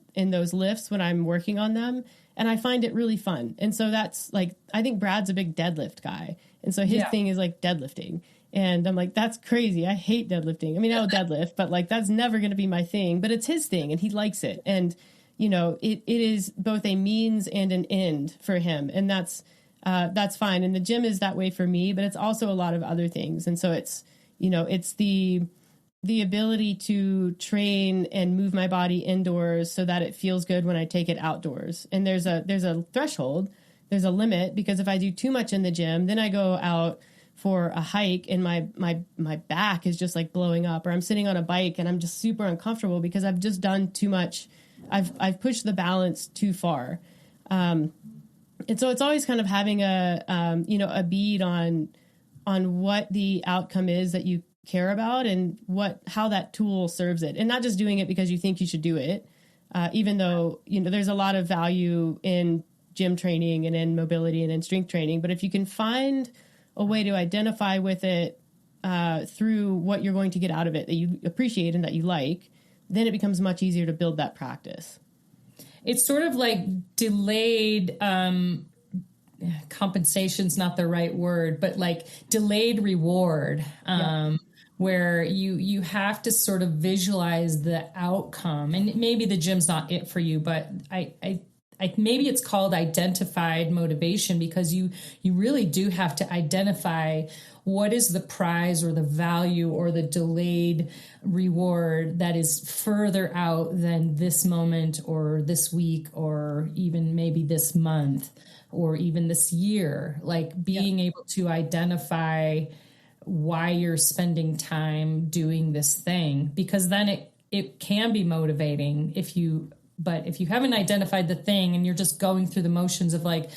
lifts when I'm working on them. And I find it really fun. And so that's like, I think Brad's a big deadlift guy. And so his thing is like deadlifting. And I'm like, that's crazy. I hate deadlifting. I mean, I'll deadlift, but like, that's never going to be my thing, but it's his thing and he likes it. And, you know, it is both a means and an end for him. And that's fine. And the gym is that way for me, but it's also a lot of other things. And so it's, you know, it's the ability to train and move my body indoors so that it feels good when I take it outdoors. And there's a threshold, there's a limit, because if I do too much in the gym, then I go out for a hike and my back is just like blowing up, or I'm sitting on a bike and I'm just super uncomfortable because I've just done too much. I've pushed the balance too far. And so it's always kind of having a bead on what the outcome is that you care about and how that tool serves it, and not just doing it because you think you should do it. Even though, you know, there's a lot of value in gym training and in mobility and in strength training, but if you can find a way to identify with it through what you're going to get out of it that you appreciate and that you like, then it becomes much easier to build that practice. It's sort of like delayed compensation's not the right word, but like delayed reward, where you have to sort of visualize the outcome. And maybe the gym's not it for you, but I maybe it's called identified motivation, because you really do have to identify what is the prize or the value or the delayed reward that is further out than this moment or this week or even maybe this month or even this year. Like being able to identify why you're spending time doing this thing, because then it can be motivating but if you haven't identified the thing and you're just going through the motions of like,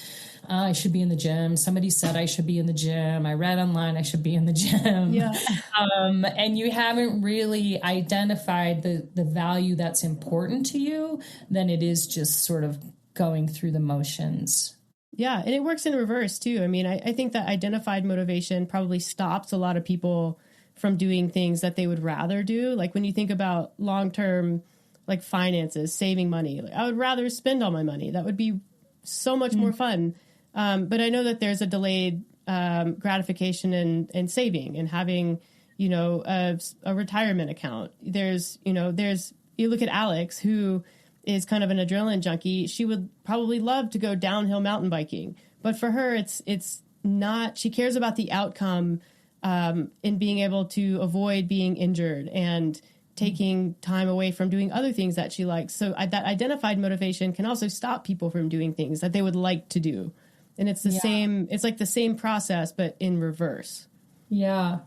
I should be in the gym. Somebody said I should be in the gym. I read online I should be in the gym. Yeah. And you haven't really identified the value that's important to you, then it is just sort of going through the motions. Yeah. And it works in reverse too. I mean, I think that identified motivation probably stops a lot of people from doing things that they would rather do. Like when you think about long-term, like finances, saving money, like I would rather spend all my money. That would be so much more fun. But I know that there's a delayed gratification in saving and having, you know, a retirement account. You look at Alex, who is kind of an adrenaline junkie. She would probably love to go downhill mountain biking, but for her, it's not. She cares about the outcome in being able to avoid being injured and taking time away from doing other things that she likes. So that identified motivation can also stop people from doing things that they would like to do. And it's same, it's like the same process, but in reverse. Yeah.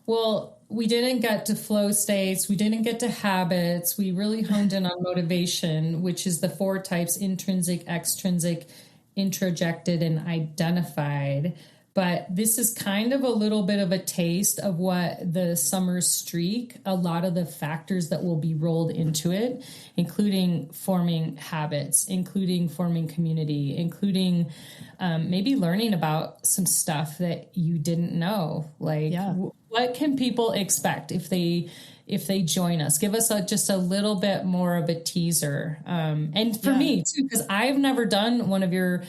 Well, we didn't get to flow states. We didn't get to habits. We really honed in on motivation, which is the 4 types: intrinsic, extrinsic, introjected, and identified. But this is kind of a little bit of a taste of what the summer streak, a lot of the factors that will be rolled into it, including forming habits, including forming community, including maybe learning about some stuff that you didn't know. Like, what can people expect if they join us? Give us just a little bit more of a teaser. And for me too, because I've never done one of your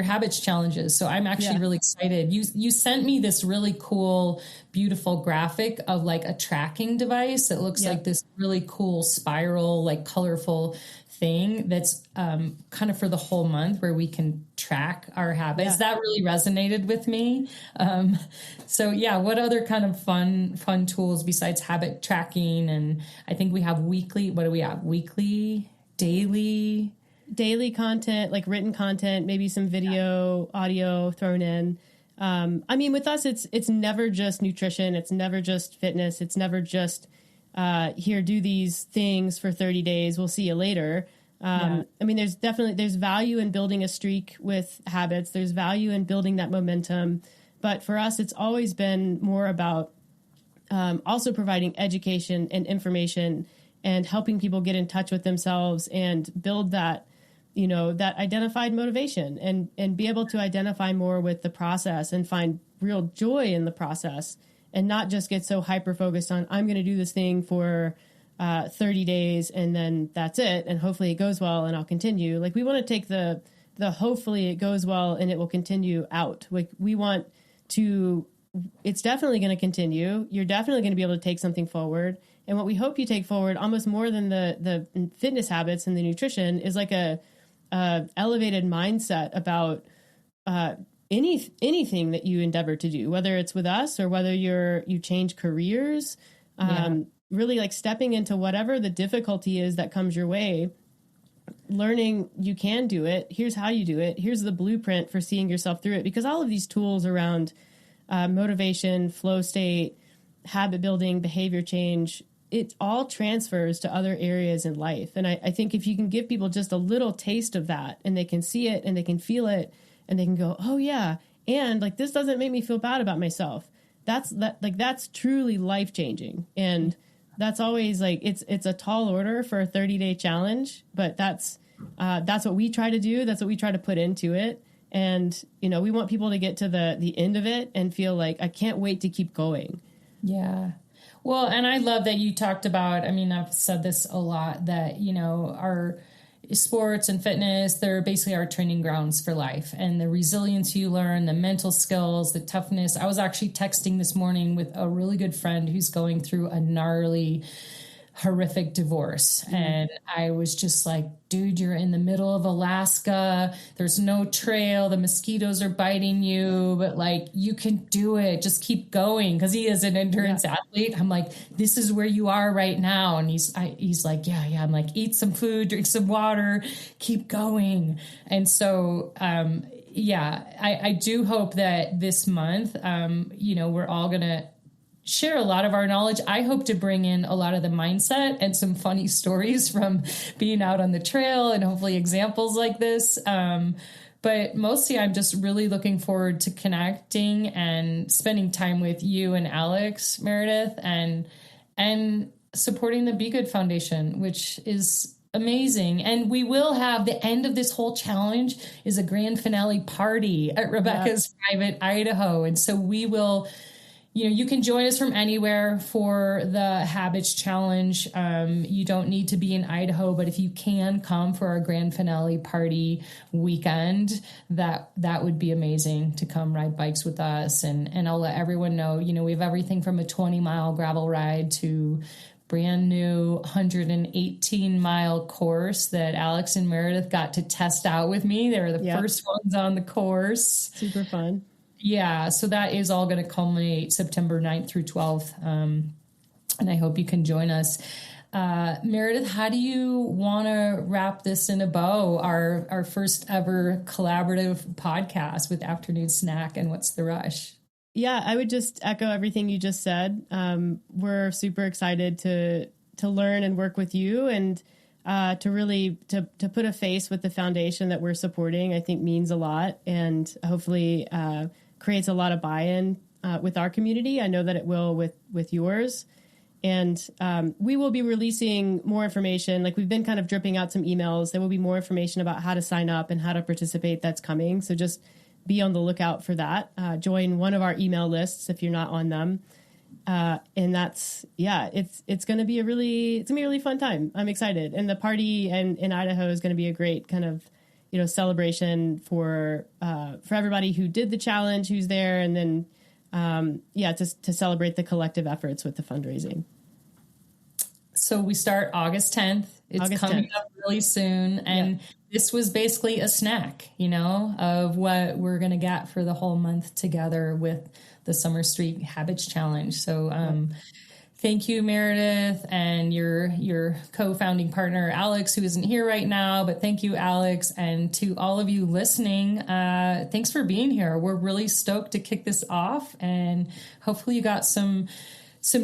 habits challenges. So I'm actually really excited. You sent me this really cool, beautiful graphic of like a tracking device. It looks like this really cool spiral, like colorful thing that's kind of for the whole month, where we can track our habits. That really resonated with me. So what other kind of fun tools besides habit tracking? And I think we have weekly, what do we have? Weekly, daily content, like written content, maybe some video, audio thrown in. I mean, with us, it's never just nutrition. It's never just fitness. It's never just here, do these things for 30 days. We'll see you later. I mean, there's value in building a streak with habits. There's value in building that momentum. But for us, it's always been more about also providing education and information and helping people get in touch with themselves and build that, that identified motivation and be able to identify more with the process and find real joy in the process and not just get so hyper focused on, I'm going to do this thing for 30 days and then that's it. And hopefully it goes well and I'll continue. Like, we want to take the hopefully it goes well and it will continue out. Like, we want to, it's definitely going to continue. You're definitely going to be able to take something forward. And what we hope you take forward, almost more than the fitness habits and the nutrition, is like a elevated mindset about anything that you endeavor to do, whether it's with us or whether you change careers, really like stepping into whatever the difficulty is that comes your way, learning you can do it. Here's how you do it. Here's the blueprint for seeing yourself through it. Because all of these tools around motivation, flow state, habit building, behavior change, it all transfers to other areas in life. And I think if you can give people just a little taste of that and they can see it and they can feel it and they can go, oh yeah. And like, this doesn't make me feel bad about myself. That's truly life changing. And that's always like, it's a tall order for a 30-day challenge, but that's what we try to do. That's what we try to put into it. And, we want people to get to the end of it and feel like, I can't wait to keep going. Yeah. Well, and I love that you talked about, I mean, I've said this a lot, that, our sports and fitness, they're basically our training grounds for life, and the resilience you learn, the mental skills, the toughness. I was actually texting this morning with a really good friend who's going through a gnarly, horrific divorce. And I was just like, dude, you're in the middle of Alaska. There's no trail. The mosquitoes are biting you, but like, you can do it. Just keep going. Cause he is an endurance athlete. I'm like, this is where you are right now. And he's like, yeah. I'm like, eat some food, drink some water, keep going. And so, I do hope that this month, we're all going to share a lot of our knowledge. I hope to bring in a lot of the mindset and some funny stories from being out on the trail and hopefully examples like this. But mostly I'm just really looking forward to connecting and spending time with you and Alex, Meredith, and supporting the Be Good Foundation, which is amazing. And we will have the end of this whole challenge is a grand finale party at Rebecca's private Idaho. And so we will, you can join us from anywhere for the Habits Challenge. You don't need to be in Idaho, but if you can come for our grand finale party weekend, that would be amazing to come ride bikes with us. And I'll let everyone know, we have everything from a 20-mile gravel ride to brand new 118-mile course that Alex and Meredith got to test out with me. They were the first ones on the course. Super fun. Yeah, so that is all going to culminate September 9th through 12th, and I hope you can join us. Meredith, how do you want to wrap this in a bow, our first ever collaborative podcast with Afternoon Snack and What's the Rush? Yeah, I would just echo everything you just said. We're super excited to learn and work with you, and to really to put a face with the foundation that we're supporting. I think means a lot, and hopefully creates a lot of buy-in with our community. I know that it will with yours. And we will be releasing more information. Like, we've been kind of dripping out some emails. There will be more information about how to sign up and how to participate that's coming. So just be on the lookout for that. Join one of our email lists if you're not on them. And that's, it's going to be a really fun time. I'm excited. And the party in Idaho is going to be a great kind of, celebration for everybody who did the challenge, who's there. And then, to celebrate the collective efforts with the fundraising. So we start August 10th. It's coming up really soon. And this was basically a snack, of what we're going to get for the whole month together with the Summer Street Habits Challenge. So, Thank you, Meredith, and your co-founding partner, Alex, who isn't here right now, but thank you, Alex. And to all of you listening, thanks for being here. We're really stoked to kick this off, and hopefully you got some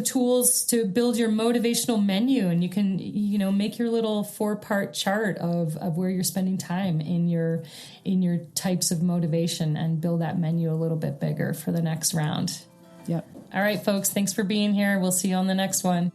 tools to build your motivational menu, and you can, make your little 4-part chart of where you're spending time in your types of motivation and build that menu a little bit bigger for the next round. Yep. All right, folks, thanks for being here. We'll see you on the next one.